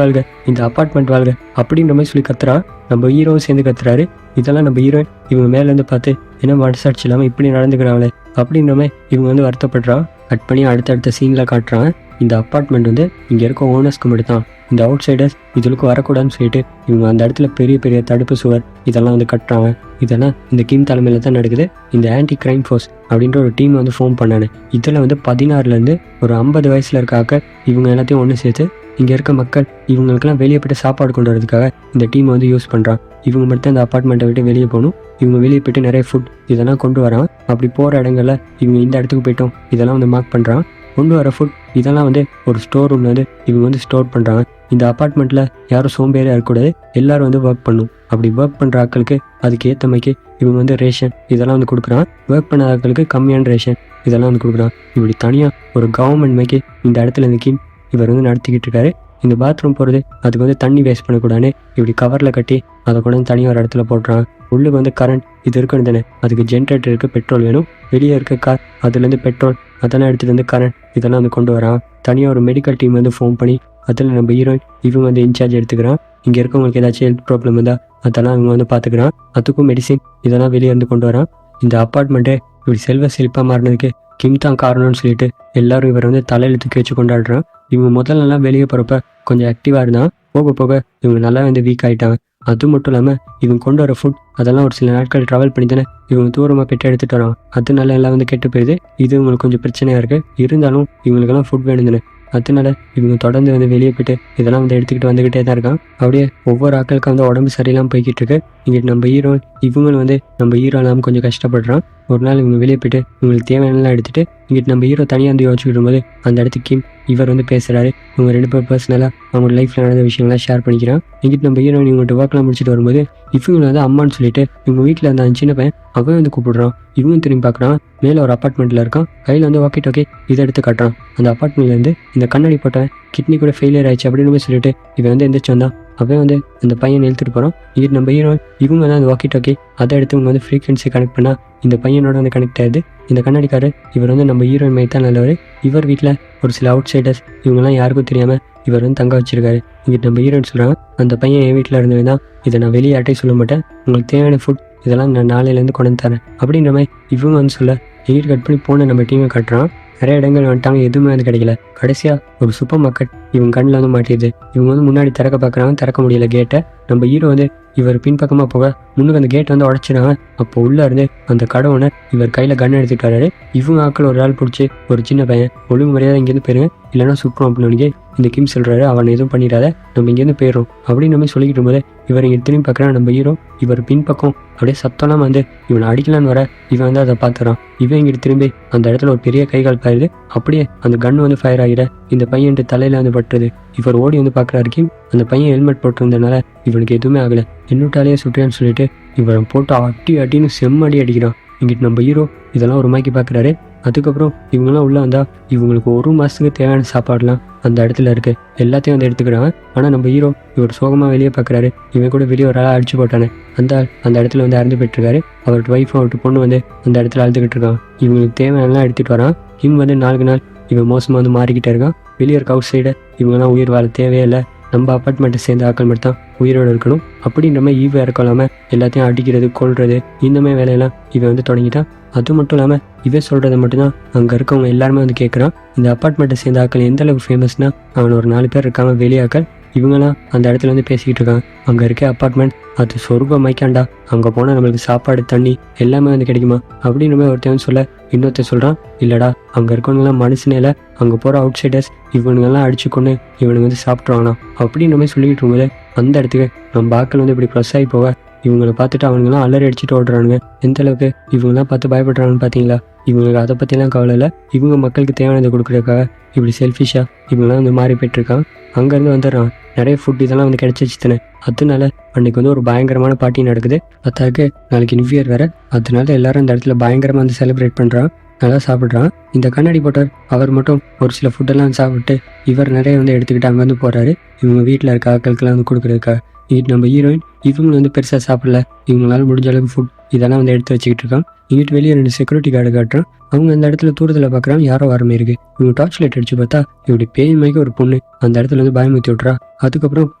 வாழ்க, இந்த அப்பார்ட்மெண்ட் வாழ்க அப்படின்ற மாதிரி சொல்லி கத்துறான். நம்ம ஹீரோவும் சேர்ந்து கத்துறாரு. இதெல்லாம் நம்ம ஹீரோயின் இவங்க மேலேருந்து பார்த்து என்ன மனசாட்சி இல்லாமல் இப்படி நடந்துக்கிறாங்களே அப்படின்ற மாதிரி இவங்க வந்து வருத்தப்படுறான். கட் பண்ணி அடுத்தடுத்த சீனில் காட்டுறான். இந்த அப்பார்ட்மெண்ட் வந்து இங்கே இருக்க ஓனர்ஸ்க்கு மட்டும் தான், இந்த அவுட் சைடர்ஸ் இதுக்கு வரக்கூடாதுன்னு சொல்லிட்டு இவங்க அந்த இடத்துல பெரிய பெரிய தடுப்பு சுவர் இதெல்லாம் வந்து கட்டுறாங்க. இதெல்லாம் இந்த கிம் தலைமையில் தான் நடக்குது. இந்த ஆன்டி கிரைம் ஃபோர்ஸ் அப்படின்ற ஒரு டீம் வந்து ஃபோன் பண்ணானு. இதில் வந்து 16லேருந்து ஒரு 50 வயசில் இருக்காக்க இவங்க எல்லாத்தையும் ஒன்று சேர்த்து இங்கே இருக்க மக்கள் இவங்களுக்கெல்லாம் வெளியே போய்ட்டு சாப்பாடு கொண்டு வரதுக்காக இந்த டீமை வந்து யூஸ் பண்ணுறான். இவங்க மட்டும் இந்த அப்பார்ட்மெண்ட்டை விட்டு வெளியே போகணும், இவங்க வெளியே போய்ட்டு நிறைய ஃபுட் இதெல்லாம் கொண்டு வரான். அப்படி போகிற இடங்கள்ல இவங்க இந்த இடத்துக்கு போய்ட்டோம் இதெல்லாம் வந்து மார்க் பண்ணுறான். கொண்டு வர ஃபுட் இதெல்லாம் வந்து ஒரு ஸ்டோர் ரூமில் வந்து இவங்க வந்து ஸ்டோர் பண்ணுறாங்க. இந்த அப்பார்ட்மெண்ட்டில் யாரும் சோம்பேறியாக இருக்கக்கூடாது, எல்லோரும் வந்து ஒர்க் பண்ணணும். அப்படி ஒர்க் பண்ணுற ஆட்களுக்கு அதுக்கு ஏற்ற மாதிரி இவங்க வந்து ரேஷன் இதெல்லாம் வந்து கொடுக்குறான். ஒர்க் பண்ண ஆட்களுக்கு கம்மியான ரேஷன் இதெல்லாம் வந்து கொடுக்குறான். இப்படி தனியாக ஒரு கவர்மெண்ட் மாதிரி இந்த இடத்துல இந்த கிம் இவர் வந்து நடத்திக்கிட்டு இருக்காரு. இந்த பாத்ரூம் போகிறது அதுக்கு வந்து தண்ணி வேஸ்ட் பண்ணக்கூடாதுன்னு இப்படி கவரில் கட்டி அதை கூட தனியாக ஒரு இடத்துல போடுறான். உள்ளுக்கு வந்து கரண்ட் இது இருக்கணும் தானே, அதுக்கு ஜென்ரேட்டர் இருக்குது, பெட்ரோல் வேணும். வெளியே இருக்க கார் அதுலேருந்து பெட்ரோல் அதெல்லாம் எடுத்துகிட்டு வந்து கரண்ட் இதெல்லாம் வந்து கொண்டு வரான். தனியாக ஒரு மெடிக்கல் டீம் வந்து ஃபோன் பண்ணி அதில் நம்ம ஹீரோயின் இவங்க வந்து இன்சார்ஜ் எடுத்துக்கிறான். இங்கே இருக்கவங்களுக்கு ஏதாச்சும் ஹெல்த் ப்ராப்ளம் இருந்தால் அதெல்லாம் இவங்க வந்து பார்த்துக்கிறான். அதுக்கும் மெடிசின் இதெல்லாம் வெளியே இருந்து கொண்டு வரான். இந்த அப்பார்ட்மெண்ட்டே இப்படி செல்வ செழிப்பாக மாறினதுக்கு கிம் தான் காரணம்னு சொல்லிட்டு எல்லாரும் இவர் வந்து தலையில் தூக்கி வச்சு கொண்டாடுறான். இவங்க முதல்லலாம் வெளியே போகிறப்ப கொஞ்சம் ஆக்டிவாக இருந்தான், போக போக இவங்க நல்லா வந்து வீக் ஆகிட்டாங்க. அது மட்டும் இல்லாமல் இவங்க கொண்டு வர ஃபுட் அதெல்லாம் ஒரு சில நாட்கள் ட்ராவல் பண்ணி தானே இவங்க தூரமாக பெற்று எடுத்துகிட்டு வரான். அதனால எல்லாம் வந்து கெட்டு போயிடுது. இது இவங்களுக்கு கொஞ்சம் பிரச்சனையாக இருக்குது. இருந்தாலும் இவங்களுக்கெல்லாம் ஃபுட் வேணும் தானே, அதனால இவங்க தொடர்ந்து வந்து வெளியே போய்ட்டு இதெல்லாம் வந்து எடுத்துக்கிட்டு வந்துக்கிட்டே தான் இருக்கான். அப்படியே ஒவ்வொரு ஆட்களுக்கு வந்து உடம்பு சரியில்லாமல் போய்கிட்டு இருக்கு. இங்கே நம்ம ஹீரோ இவங்களும் வந்து நம்ம ஹீரோ இல்லாமல் கொஞ்சம் கஷ்டப்படுறான். ஒரு நாள் இவங்க வெளியே போயிட்டு இவங்களுக்கு தேவையானலாம் எடுத்துட்டு இங்கிட்டு நம்ம ஹீரோ தனியாக வந்து யோசிச்சுக்கிட்டு போது அந்த இடத்துக்கு கிம் இவர் வந்து பேசுகிறாரு. இவங்க 2 பேர் பர்சனலாக அவங்களோட லைஃப்பில் நடந்த விஷயங்கள்லாம் ஷேர் பண்ணிக்கிறான். இங்கிட்டு நம்ம ஹீரோயின் இவங்கள்ட்ட ஒர்க்லாம் முடிச்சுட்டு வரும்போது இவங்களை வந்து அம்மான்னு சொல்லிட்டு இவங்க வீட்டில் இருந்த அந்த சின்ன பையன் அவன் வந்து கூப்பிடுறான். இவங்க திரும்பி பார்க்குறான். மேலே ஒரு அப்பார்ட்மெண்ட்டில் இருக்கான். கையில் வந்து வாக்கி டோக்கே இதை எடுத்து காட்டுறான். அந்த அப்பார்ட்மெண்ட்லேருந்து இந்த கண்ணாடி போட்டவன் கிட்னி கூட ஃபெயிலியர் ஆயிடுச்சு அப்படின்னு சொல்லிட்டு இவன் வந்து எந்திரிச்சு வந்தான். அவன் வந்து அந்த பையன் இழுத்துட்டு போகிறான். இங்கிட்டு நம்ம ஹீரோ இவங்க தான் அந்த வாக்கி டோக்கே அதை எடுத்து இவங்க வந்து ஃப்ரீக்வன்சி கனெக்ட் பண்ணால் இந்த பையனோட வந்து கனெக்ட் ஆகுது. இந்த கண்ணாடிக்காரர் இவர் வந்து நம்ம ஹீரோயின் மாதிரி தான் நல்லவர். இவர் வீட்டில் ஒரு சில அவுட் சைடர்ஸ் இவங்கெல்லாம் யாருக்கும் தெரியாமல் இவர் வந்து தங்க வச்சிருக்காரு. இங்கிட்டு நம்ம ஹீரோயின் சொல்கிறாங்க, அந்த பையன் என் வீட்டில் இருந்தவன் தான், இதை நான் வெளியே யார்ட்டையும் சொல்ல மாட்டேன், உங்களுக்கு தேவையான ஃபுட் இதெல்லாம் நான் நாளையிலேருந்து கொண்டு வந்து தரேன் அப்படின்ற மாதிரி இவங்க வந்து சொல்ல எங்கிட்ட கட் பண்ணி போன நம்ம டீமை காட்டுறான். நிறைய இடங்கள் வந்துட்டாங்க, எதுவுமே வந்து கிடைக்கல. கடைசியாக ஒரு சூப்பர் மார்க்கெட் இவங்க கண்ணில் வந்து மாட்டிடுது. இவங்க வந்து முன்னாடி திறக்க பார்க்குறாங்க, திறக்க முடியல கேட்டை. நம்ம ஹீரோ வந்து இவர் பின்பக்கமாக போக முன்னுக்கு அந்த கேட்டை வந்து உடச்சிடாங்க. அப்போ உள்ளே இருந்து அந்த கடை ஓனர் இவர் கையில் கன் எடுத்துட்டு வராரு. இவங்க ஆட்கள் ஒரு ஆள் பிடிச்சி ஒரு சின்ன பையன் ஒழுங்கு மரியாதை இங்கேருந்து போயிருங்க இல்லைன்னா சுற்றுறோம் அப்படின்னு இந்த கிம் சொல்கிறாரு. அவன் எதுவும் பண்ணிடாத, நம்ம இங்கேருந்து போயிடும் அப்படின்னு நம்ம சொல்லிக்கிட்டு போது இவர் இங்கே திரும்பி பார்க்குறான். நம்ம ஹீரோ இவர் பின்பக்கம் அப்படியே சத்தம்லாம் வந்து இவனை அடிக்கலான்னு வர இவன் வந்து அதை பார்த்துறான். இவன் இங்கிட்டு திரும்பி அந்த இடத்துல ஒரு பெரிய கைகால் பாயிருது. அப்படியே அந்த கன் வந்து ஃபயர் ஆகிட இந்த பையன் தலையில் வந்து பட்டுறது. இவர் ஓடி வந்து பார்க்குறாரு கிம். அந்த பையன் ஹெல்மெட் போட்டிருந்தனால இவனுக்கு எதுவுமே ஆகலை. என்னட்டாலேயே சுட்டுறான்னு சொல்லிட்டு இவரை போட்டு அட்டின்னு செம்மடி அடிக்கிறான். இங்கிட்டு நம்ம ஹீரோ இதெல்லாம் ஒரு மாக்கி பார்க்குறாரு. அதுக்கப்புறம் இவங்கெல்லாம் உள்ளே வந்தால் இவங்களுக்கு 1 மாதத்துக்கு தேவையான சாப்பாடுலாம் அந்த இடத்துல இருக்குது. எல்லாத்தையும் வந்து எடுத்துக்கிறாங்க. ஆனால் நம்ம ஹீரோ இவர் சோகமாக வெளியே பார்க்குறாரு. இவன் கூட வெளியே ஒரு ஆளாக அடிச்சு போட்டானே அந்த இடத்துல வந்து இறந்து போயிட்டுருக்காரு. அவர்கிட்ட ஒய்ஃபும் அவர்கிட்ட பொண்ணு வந்து அந்த இடத்துல அழுதுகிட்டு இருக்கான். இவங்களுக்கு தேவையானலாம் எடுத்துகிட்டு வரான். இவங்க வந்து நாளுக்கு நாள் இவன் மோசமாக வந்து மாறிக்கிட்டே இருக்கான். வெளியே இருக்க அவுட் சைடு இவங்கெல்லாம் உயிர் வாழ தேவையில்லை, நம்ம அப்பார்ட்மெண்ட்டை சேர்ந்த ஆக்கள் மட்டும் தான் உயிரோடு இருக்கணும் அப்படின்ற மாதிரி ஈவ இறக்கலாமல் எல்லாத்தையும் அடிக்கிறது கொள்வது இந்த மாதிரி வேலையெல்லாம் இவன் வந்து தொடங்கிட்டான். அது மட்டும் இல்லாமல் இவன் சொல்கிறத மட்டும்தான் அங்கே இருக்கவங்க எல்லாருமே வந்து கேட்குறான். இந்த அப்பார்ட்மெண்ட்டை சேர்ந்த ஆக்கள் எந்த அளவுக்கு ஃபேமஸ்னால் அவன் ஒரு 4 பேர் இருக்காங்க வெளியாக்கள். இவங்கெல்லாம் அந்த இடத்துல வந்து பேசிக்கிட்டு இருக்காங்க. அங்கே இருக்க அப்பார்ட்மெண்ட் அது சொர்க்கம் மைக்காண்டா, அங்கே போனால் நம்மளுக்கு சாப்பாடு தண்ணி எல்லாமே வந்து கிடைக்குமா அப்படின்ற மாதிரி ஒருத்தவன் சொல்ல இன்னொருத்தர் சொல்கிறான், இல்லைடா அங்கே இருக்கவங்கலாம் மனுஷனே இல்லை, அங்கே போகிற அவுட் சைடர்ஸ் இவனுங்கெல்லாம் அடிச்சுக்கொண்டு இவனுங்க வந்து சாப்பிட்ருவாங்கண்ணா அப்படின்ற மாதிரி சொல்லிக்கிட்டு இருக்கும்போது அந்த இடத்துக்கு நம்ம ஆக்கள் வந்து இப்படி ப்ளஸ் ஆகி போக இவங்களை பார்த்துட்டு அவனுங்கெல்லாம் அலறி அடிச்சுட்டு ஓடுறானுங்க. எந்த அளவுக்கு இவங்கெல்லாம் பார்த்து பயப்படுறாங்கன்னு பார்த்தீங்களா? இவங்களுக்கு அதை பற்றிலாம் கவலை இல்லை. இவங்க மக்களுக்கு தேவையானதை கொடுக்குறதுக்காக இப்படி செல்ஃபிஷாக இவங்கெல்லாம் வந்து மாறி போய்ட்டுருக்கான். அங்கேருந்து வந்துடுறான். நிறைய ஃபுட் இதெல்லாம் வந்து கிடச்சிச்சு தானே. அதனால அன்றைக்கி வந்து ஒரு பயங்கரமான பார்ட்டி நடக்குது. அத்தாக்கு நாளைக்கு நியூ இயர் வேறு. அதனால எல்லாரும் இந்த இடத்துல பயங்கரமாக வந்து செலிப்ரேட் பண்ணுறான். நல்லா சாப்பிட்றான். இந்த கண்ணாடி போட்டார் அவர் மட்டும் ஒரு சில ஃபுட்டெல்லாம் சாப்பிட்டு இவர் நிறைய வந்து எடுத்துக்கிட்டு அங்கே வந்து போகிறாரு. இவங்க வீட்டில் இருக்க ஆட்களுக்கெல்லாம் வந்து கொடுக்குறதுக்கா. இங்கிட்டு நம்ம ஹீரோயின் இவங்க வந்து பெருசாக சாப்பிடல, இவங்களால முடிஞ்ச அளவுக்கு ஃபுட் இதெல்லாம் வந்து எடுத்து வச்சுக்கிட்டு இருக்கான். இங்கிட்டு வெளியே 2 செக்யூரிட்டி கார்டு காட்டுறான். அவங்க அந்த இடத்துல தூரத்தில் பார்க்குறாங்க, யாரோ வரமே இருக்குது. இவங்க டார்ச் லைட் அடிச்சு பார்த்தா இப்படி பேய் மாதிரி ஒரு பொண்ணு அந்த இடத்துல வந்து பயமுத்தி விட்றா. அதுக்கப்புறம்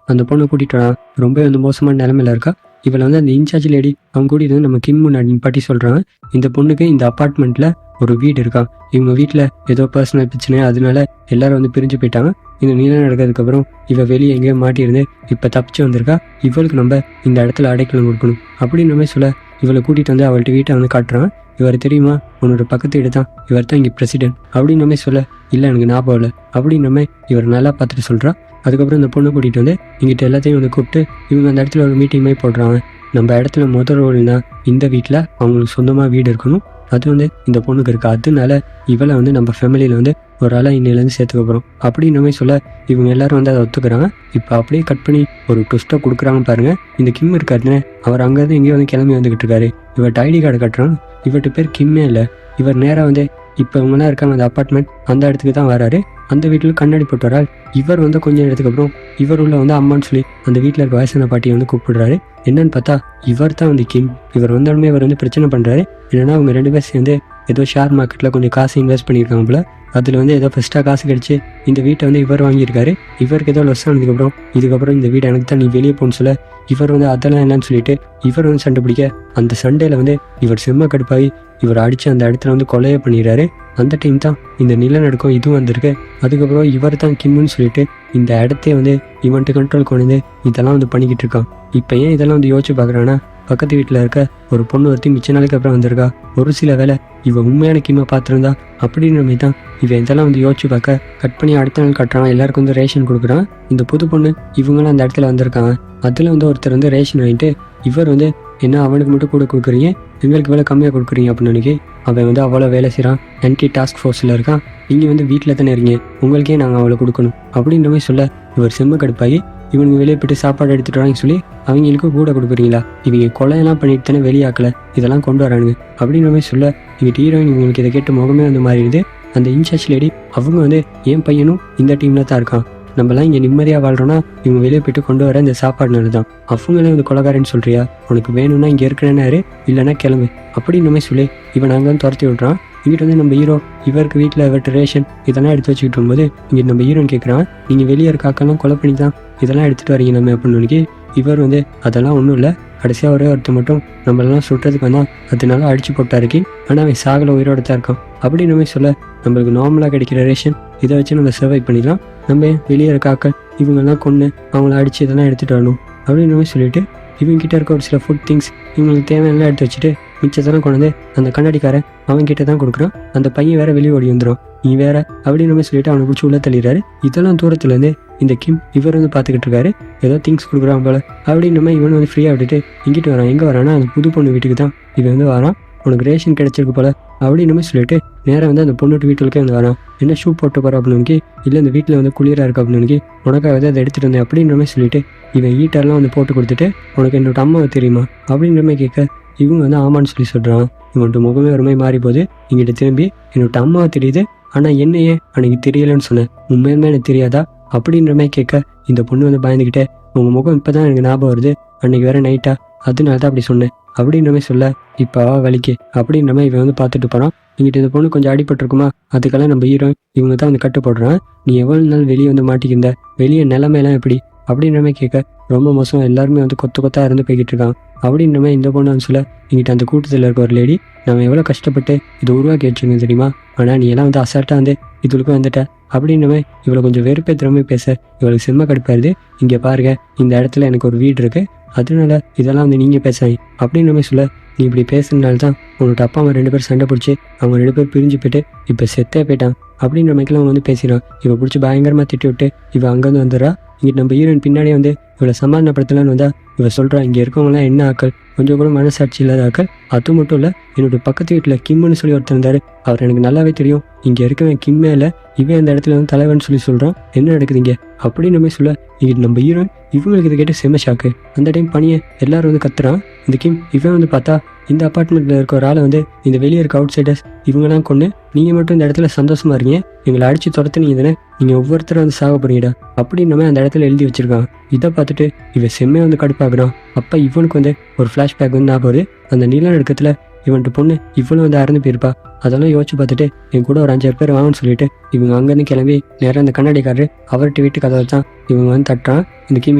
அந்த பொண்ணை கூட்டிகிட்டு வரான். ரொம்ப வந்து மோசமான நிலைமையில இருக்கா. இவளை வந்து அந்த இன்சார்ஜ் லேடி அவங்க கூட்டிகிட்டு வந்து நம்ம கிம் முன்னாடி பாட்டி சொல்கிறாங்க, இந்த பொண்ணுக்கு இந்த அப்பார்ட்மெண்ட்டில் ஒரு வீடு இருக்கா. இவங்க வீட்டில் ஏதோ பர்சனல் பிரச்சனை, அதனால எல்லாரும் வந்து பிரிஞ்சு போயிட்டாங்க. இந்த நீளம் நடக்கிறதுக்கப்புறம் இவள் வெளியே எங்கேயோ மாட்டியிருந்து இப்போ தப்பிச்சு வந்திருக்கா. இவளுக்கு நம்ம இந்த இடத்துல அடைக்கலம் கொடுக்கணும் அப்படின்னு நம்ம சொல்ல இவளை கூட்டிகிட்டு வந்து அவள்கிட்ட வீட்டை வந்து காட்டுறான். இவர் தெரியுமா, உன்னோட பக்கத்து வீடு தான், இவர் தான் இங்கே பிரசிடென்ட் அப்படின்னு நம்ம சொல்ல, இல்லை எனக்கு ஞாபகம் இல்லை அப்படின்னு நம்ம இவர் நல்லா பார்த்துட்டு சொல்கிறான். அதுக்கப்புறம் இந்த பொண்ணை கூட்டிகிட்டு வந்து இங்கிட்ட எல்லாத்தையும் வந்து கூப்பிட்டு இவங்க அந்த இடத்துல ஒரு மீட்டிங் மாதிரி போடுறாங்க. நம்ம இடத்துல முதல் ரோல்னா இந்த வீட்டில் அவங்களுக்கு சொந்தமாக வீடு இருக்கணும், அது வந்து இந்த பொண்ணுக்கு இருக்குது. அதனால இவளை வந்து நம்ம ஃபேமிலியில் வந்து ஒரு ஆளாக இன்னிலேருந்து சேர்த்துக்க போகிறோம் அப்படின்னு நம்ம சொல்ல இவங்க எல்லாரும் வந்து அதை ஒத்துக்கிறாங்க. இப்போ அப்படியே கட் பண்ணி ஒரு ட்விஸ்ட்டை கொடுக்குறாங்க பாருங்கள். இந்த கிம் இருக்காருன்னு அவர் அங்கேருந்து எங்கேயோ வந்து கிளம்பி வந்துக்கிட்டு இருக்காரு. இவர்கிட்ட ஐடி கார்டு கட்டுறான். இவர்கிட்ட பேர் கிம்மே இல்லை. இவர் நேராக வந்து இப்போ இவங்கெல்லாம் இருக்காங்க அந்த அப்பார்ட்மெண்ட் அந்த இடத்துக்கு தான் வராரு. அந்த வீட்டில் கண்ணாடி போட்டு வரால். இவர் வந்து கொஞ்சம் நேரத்துக்கு அப்புறம் இவர் உள்ள வந்து அம்மான்னு சொல்லி அந்த வீட்டில் இருக்க வயசான பாட்டியை வந்து கூப்பிடுறாரு. என்னன்னு பார்த்தா இவர் தான் வந்து கிம். இவர் வந்தாலுமே இவர் வந்து பிரச்சனை பண்ணுறாரு. என்னன்னா அவங்க 2 பேர் சேர்ந்து ஏதோ ஷேர் மார்க்கெட்டில் கொஞ்சம் காசு இன்வெஸ்ட் பண்ணியிருக்காங்க போல. அதில் வந்து ஏதோ ஃபஸ்ட்டாக காசு கிடச்சி இந்த வீட்டை வந்து இவர் வாங்கியிருக்காரு. இவருக்கு ஏதோ லொஸ் ஆனதுக்கப்புறம் இதுக்கப்புறம் இந்த வீடு எனக்கு தான், நீ வெளியே போன்னு சொல்ல இவர் வந்து அதெல்லாம் என்னன்னு சொல்லிட்டு இவர் வந்து சண்டை பிடிக்க அந்த சண்டையில் வந்து இவர் செம்ம கடுப்பாகி இவர் அடித்து அந்த இடத்துல வந்து கொலையை பண்ணிடுறாரு. அந்த டைம் தான் இந்த நிலநடுக்கம் இதுவும் வந்திருக்கு. அதுக்கப்புறம் இவர் தான் கிம்முன்னு சொல்லிட்டு இந்த இடத்தையே வந்து இவன்ட்டு கண்ட்ரோல் கொண்டு வந்து இதெல்லாம் வந்து பண்ணிக்கிட்டு இருக்கான். இப்போ ஏன் இதெல்லாம் வந்து யோசிச்சு பார்க்குறான்னா, பக்கத்து வீட்டில் இருக்க ஒரு பொண்ணு ஒருத்தி மிச்ச நாளைக்கு அப்புறம் வந்திருக்கா. ஒரு சில வேலை இவன் உண்மையான கிம்மை பார்த்துருந்தா அப்படின்ற மாதிரி தான் இவன் இதெல்லாம் வந்து யோசிச்சு பார்க்க கட் பண்ணி அடுத்த நாள் கட்டுறான். எல்லாருக்கும் வந்து ரேஷன் கொடுக்குறான். இந்த புது பொண்ணு இவங்களாம் அந்த இடத்துல வந்திருக்காங்க. அதில் வந்து ஒருத்தர் வந்து ரேஷன் வாங்கிட்டு இவர் வந்து என்ன அவனுக்கு மட்டும் கூட கொடுக்குறீங்க, எங்களுக்கு வேலை கம்மியாக கொடுக்குறீங்க அப்படின்னு நினைக்கி அவன் வந்து அவ்வளோ வேலை செய்கிறான், என்டி டாஸ்க் ஃபோர்ஸில் இருக்கான், நீங்கள் வந்து வீட்டில் தானே இருக்கீங்க, உங்களுக்கே நாங்கள் அவ்வளோ கொடுக்கணும் அப்படின்ற மாதிரி சொல்ல இவர் செம்ம கடுப்பாகி இவனுக்கு வெளியே போய்ட்டு சாப்பாடு எடுத்துகிட்டு வராங்கன்னு சொல்லி அவங்களுக்கும் கூட கொடுக்குறீங்களா, இவங்க கொலையெல்லாம் பண்ணிட்டு தானே வெளியாக்கலை, இதெல்லாம் கொண்டு வரானுங்க அப்படின்ற மாதிரி சொல்ல இவங்க ஹீரோயின் இவங்களுக்கு இதை கேட்டு முகமே வந்து மாறிடுது. அந்த இன்சார்ஜ் லேடி அவங்க வந்து என் பையனும் இந்த டீமில் தான் இருக்கான், நம்மலாம் இங்கே நிம்மதியாக வாழ்கிறோன்னா இவங்க வெளியே போய்ட்டு கொண்டு வர இந்த சாப்பாடுனால தான், அவங்களே வந்து கொலகாரன்னு சொல்கிறியா, உனக்கு வேணும்னா இங்கே இருக்கிறேன்னாரு, இல்லைன்னா கிளம்பு அப்படின்னு மாதிரி சொல்லி இவன் அங்கே வந்து துரத்தி விட்றான். இங்கிட்ட வந்து நம்ம ஹீரோ இவருக்கு வீட்டில் இவர்கிட்ட ரேஷன் இதெல்லாம் எடுத்து வச்சுக்கிட்டு இருக்கும்போது இங்கே நம்ம ஹீரோன்னு கேட்குறான், நீங்கள் வெளியே இருக்காக்கெல்லாம் கொலை பண்ணி தான் இதெல்லாம் எடுத்துகிட்டு வரீங்க நம்ம அப்படின்னு நினைக்கி இவர் வந்து அதெல்லாம் ஒன்றும் இல்லை, கடைசியாக ஒரே ஒருத்தர் மட்டும் நம்மளெல்லாம் சுட்டுறதுக்கு வந்தால் அதனால அடிச்சு போட்டாருக்கி, ஆனால் அவன் சாகலை உயிரோட தான் இருக்கான் அப்படின்னு மாதிரி சொல்ல நம்மளுக்கு நார்மலாக கிடைக்கிற ரேஷன் இதை வச்சு நம்ம சர்வை பண்ணிடலாம், நம்ம வெளியே இருக்காக்கள் இவங்கெல்லாம் கொன்று அவங்கள அடித்து இதெல்லாம் எடுத்துகிட்டு வரணும் அப்படின்னு மாதிரி சொல்லிட்டு இவங்ககிட்ட இருக்க ஒரு சில ஃபுட் திங்ஸ் இவங்களுக்கு தேவையெல்லாம் எடுத்து வச்சுட்டு மிச்சத்தெல்லாம் கொண்டு வந்து அந்த கண்ணாடிக்காரன் அவன்கிட்ட தான் கொடுக்குறான். அந்த பையன் வேற வெளியே ஓடி வந்துடும், நீ வேற அப்படின்னு மாதிரி சொல்லிட்டு அவனை பிடிச்சி உள்ள தள்ளிடுறாரு. இதெல்லாம் தூரத்துலேருந்து இந்த கிம் இவர் வந்து பார்த்துக்கிட்டு இருக்காரு, ஏதோ திங்ஸ் கொடுக்குறான் போல அப்படின்னு மாதிரி இவன் வந்து ஃப்ரீயாக விட்டுட்டு இங்கிட்டு வரான். எங்கே வரானா அந்த புது பொண்ணு வீட்டுக்கு தான் இவன் வந்து வரான், உனக்கு ரேஷன் கிடைச்சிருக்கு போல அப்படின்னு மாதிரி சொல்லிட்டு நேராக வந்து அந்த பொண்ணு வீட்டுக்கே வந்து வரான். என்ன ஷூ போட்டு போகிற அப்படின்னு இல்லை இந்த வீட்டில் வந்து குளிராக இருக்கு அப்படின்னு உனக்காக வந்து அதை எடுத்துகிட்டு வந்தேன் அப்படின்ற மாதிரி சொல்லிட்டு இவன் ஹீட்டர்லாம் வந்து போட்டு கொடுத்துட்டு உனக்கு என்னோட அம்மாவை தெரியுமா அப்படின்ற மாதிரி கேட்க இவங்க வந்து ஆமான்னு சொல்கிறான். இவன்ட்டு முகமே ஒரு மாதிரி மாறி போகுது. இங்கிட்ட திரும்பி என்னோட அம்மாவை தெரியுது, ஆனால் என்னையே அன்னைக்கு தெரியலன்னு சொன்னேன், உண்மையுமே எனக்கு தெரியாதா அப்படின்ற மாதிரி கேட்க இந்த பொண்ணு வந்து பயந்துக்கிட்டே உங்கள் முகம் இப்போ தான் எனக்கு ஞாபகம் வருது, அன்னைக்கு வேற நைட்டா அதனால தான் அப்படி சொன்னேன் அப்படின்ற மாதிரி சொல்ல இப்போ வலிக்கு அப்படின்ற மாதிரி இவன் வந்து பார்த்துட்டு போகிறான். இங்கிட்ட இந்த பொண்ணு கொஞ்சம் அடிபட்டிருக்குமா, அதுக்கெல்லாம் நம்ம ஹீரோ இவங்க தான் வந்து கட்டுப்படுறான். நீ எவ்வளோ நாள் வெளியே வந்து மாட்டிக்கிந்த, வெளியே நிலைமையெல்லாம் எப்படி அப்படின்ற மாதிரி கேட்க ரொம்ப மோசம், எல்லாருமே வந்து கொத்தா இருந்து போய்கிட்டு இருக்கான் அப்படின்ற மாதிரி இந்த பொண்ணு வந்து சொல்ல இங்கிட்ட அந்த கூட்டத்தில் இருக்க ஒரு லேடி நம்ம எவ்வளோ கஷ்டப்பட்டு இதை உருவாக்கி வச்சுருங்க தெரியுமா, ஆனால் நீ எல்லாம் வந்து அசால்ட்டாக வந்து இதுக்கு வந்துட்ட அப்படின்ற மாதிரி இவளை கொஞ்சம் வெறுப்பேற்றுற மாதிரி பேச இவளுக்கு செம்ம கடுப்பாயிருது. இங்கே பாருங்க இந்த இடத்துல எனக்கு ஒரு வீடு இருக்குது, அதனால இதெல்லாம் வந்து நீங்கள் பேசுறீங்க அப்படின்ற மாதிரி சொல்ல நீ இப்படி பேசுனால தான் உன்னோட அப்பா அம்மா 2 பேர் சண்டை பிடிச்சி அவங்க 2 பேர் பிரிஞ்சு போயிட்டு இப்போ செத்தே போயிட்டான் அப்படின்ற மாதிரிலாம் அவங்க வந்து பேசிடுறான். இவள் பிடிச்சி பயங்கரமாக திட்டி விட்டு இவள் அங்கேருந்து வந்துடுறா. இங்கிட்ட நம்ம ஹீரோயின் பின்னாடியே வந்து இவளை சமாதானப்படுத்தலான்னு வந்தா இவள் சொல்கிறா, இங்கே இருக்கவங்களாம் என்ன ஆக்கள், கொஞ்சம் கூட மனசாட்சி இல்லாத ஆக்கள், அது மட்டும் இல்லை என்னோட பக்கத்து வீட்டில் கிம்முன்னு சொல்லி ஒருத்தர் இருந்தார், அவர் எனக்கு நல்லாவே தெரியும், இங்கே இருக்கவன் கிம்மே இல்லை, இவன் அந்த இடத்துல வந்து தலைவன் சொல்கிறான், என்ன நடக்குதுங்க அப்படின்னு நம்ம சொல்ல இங்கிட்ட நம்ம ஹீரோயின் இவங்களுக்கு இதை கேட்டு செம்ம ஷாக்கு. அந்த டைம் பணியை எல்லாரும் வந்து கத்துறான். இந்த கிம் இவன் வந்து பார்த்தா இந்த அப்பார்ட்மெண்ட்டில் இருக்க ஒரு ஆளை வந்து இந்த வெளியே இருக்க அவுட் சைடர்ஸ் இவங்கெல்லாம் கொண்டு நீங்கள் மட்டும் இந்த இடத்துல சந்தோஷமா இருக்கீங்க, எங்களை அடித்து துரத்துனீங்க தானே, நீங்கள் ஒவ்வொருத்தரும் வந்து சாக போறீங்கடா அப்படின்னு நம்ம அந்த இடத்துல எழுதி வச்சிருக்கான். இதை பார்த்துட்டு இவன் செம்மையாக வந்து கடுப்பாக்குறான். அப்போ இவனுக்கு வந்து ஒரு ஃப்ளாஷ்பேக் வந்து ஞாபகம் வருது. அந்த நிலநடுக்கத்தில் இவன்ட்டு பொண்ணு இவ்வளோ வந்து அறந்து போயிருப்பா, அதெல்லாம் யோசிச்சு பார்த்துட்டு என் கூட ஒரு 5-6 பேர் வாங்கன்னு சொல்லிட்டு இவங்க அங்கேருந்து கிளம்பி நேராக அந்த கண்ணாடிக்காரரு அவர்கிட்ட வீட்டு கதவை தான் இவங்க வந்து தட்டுறான். இந்த கிம்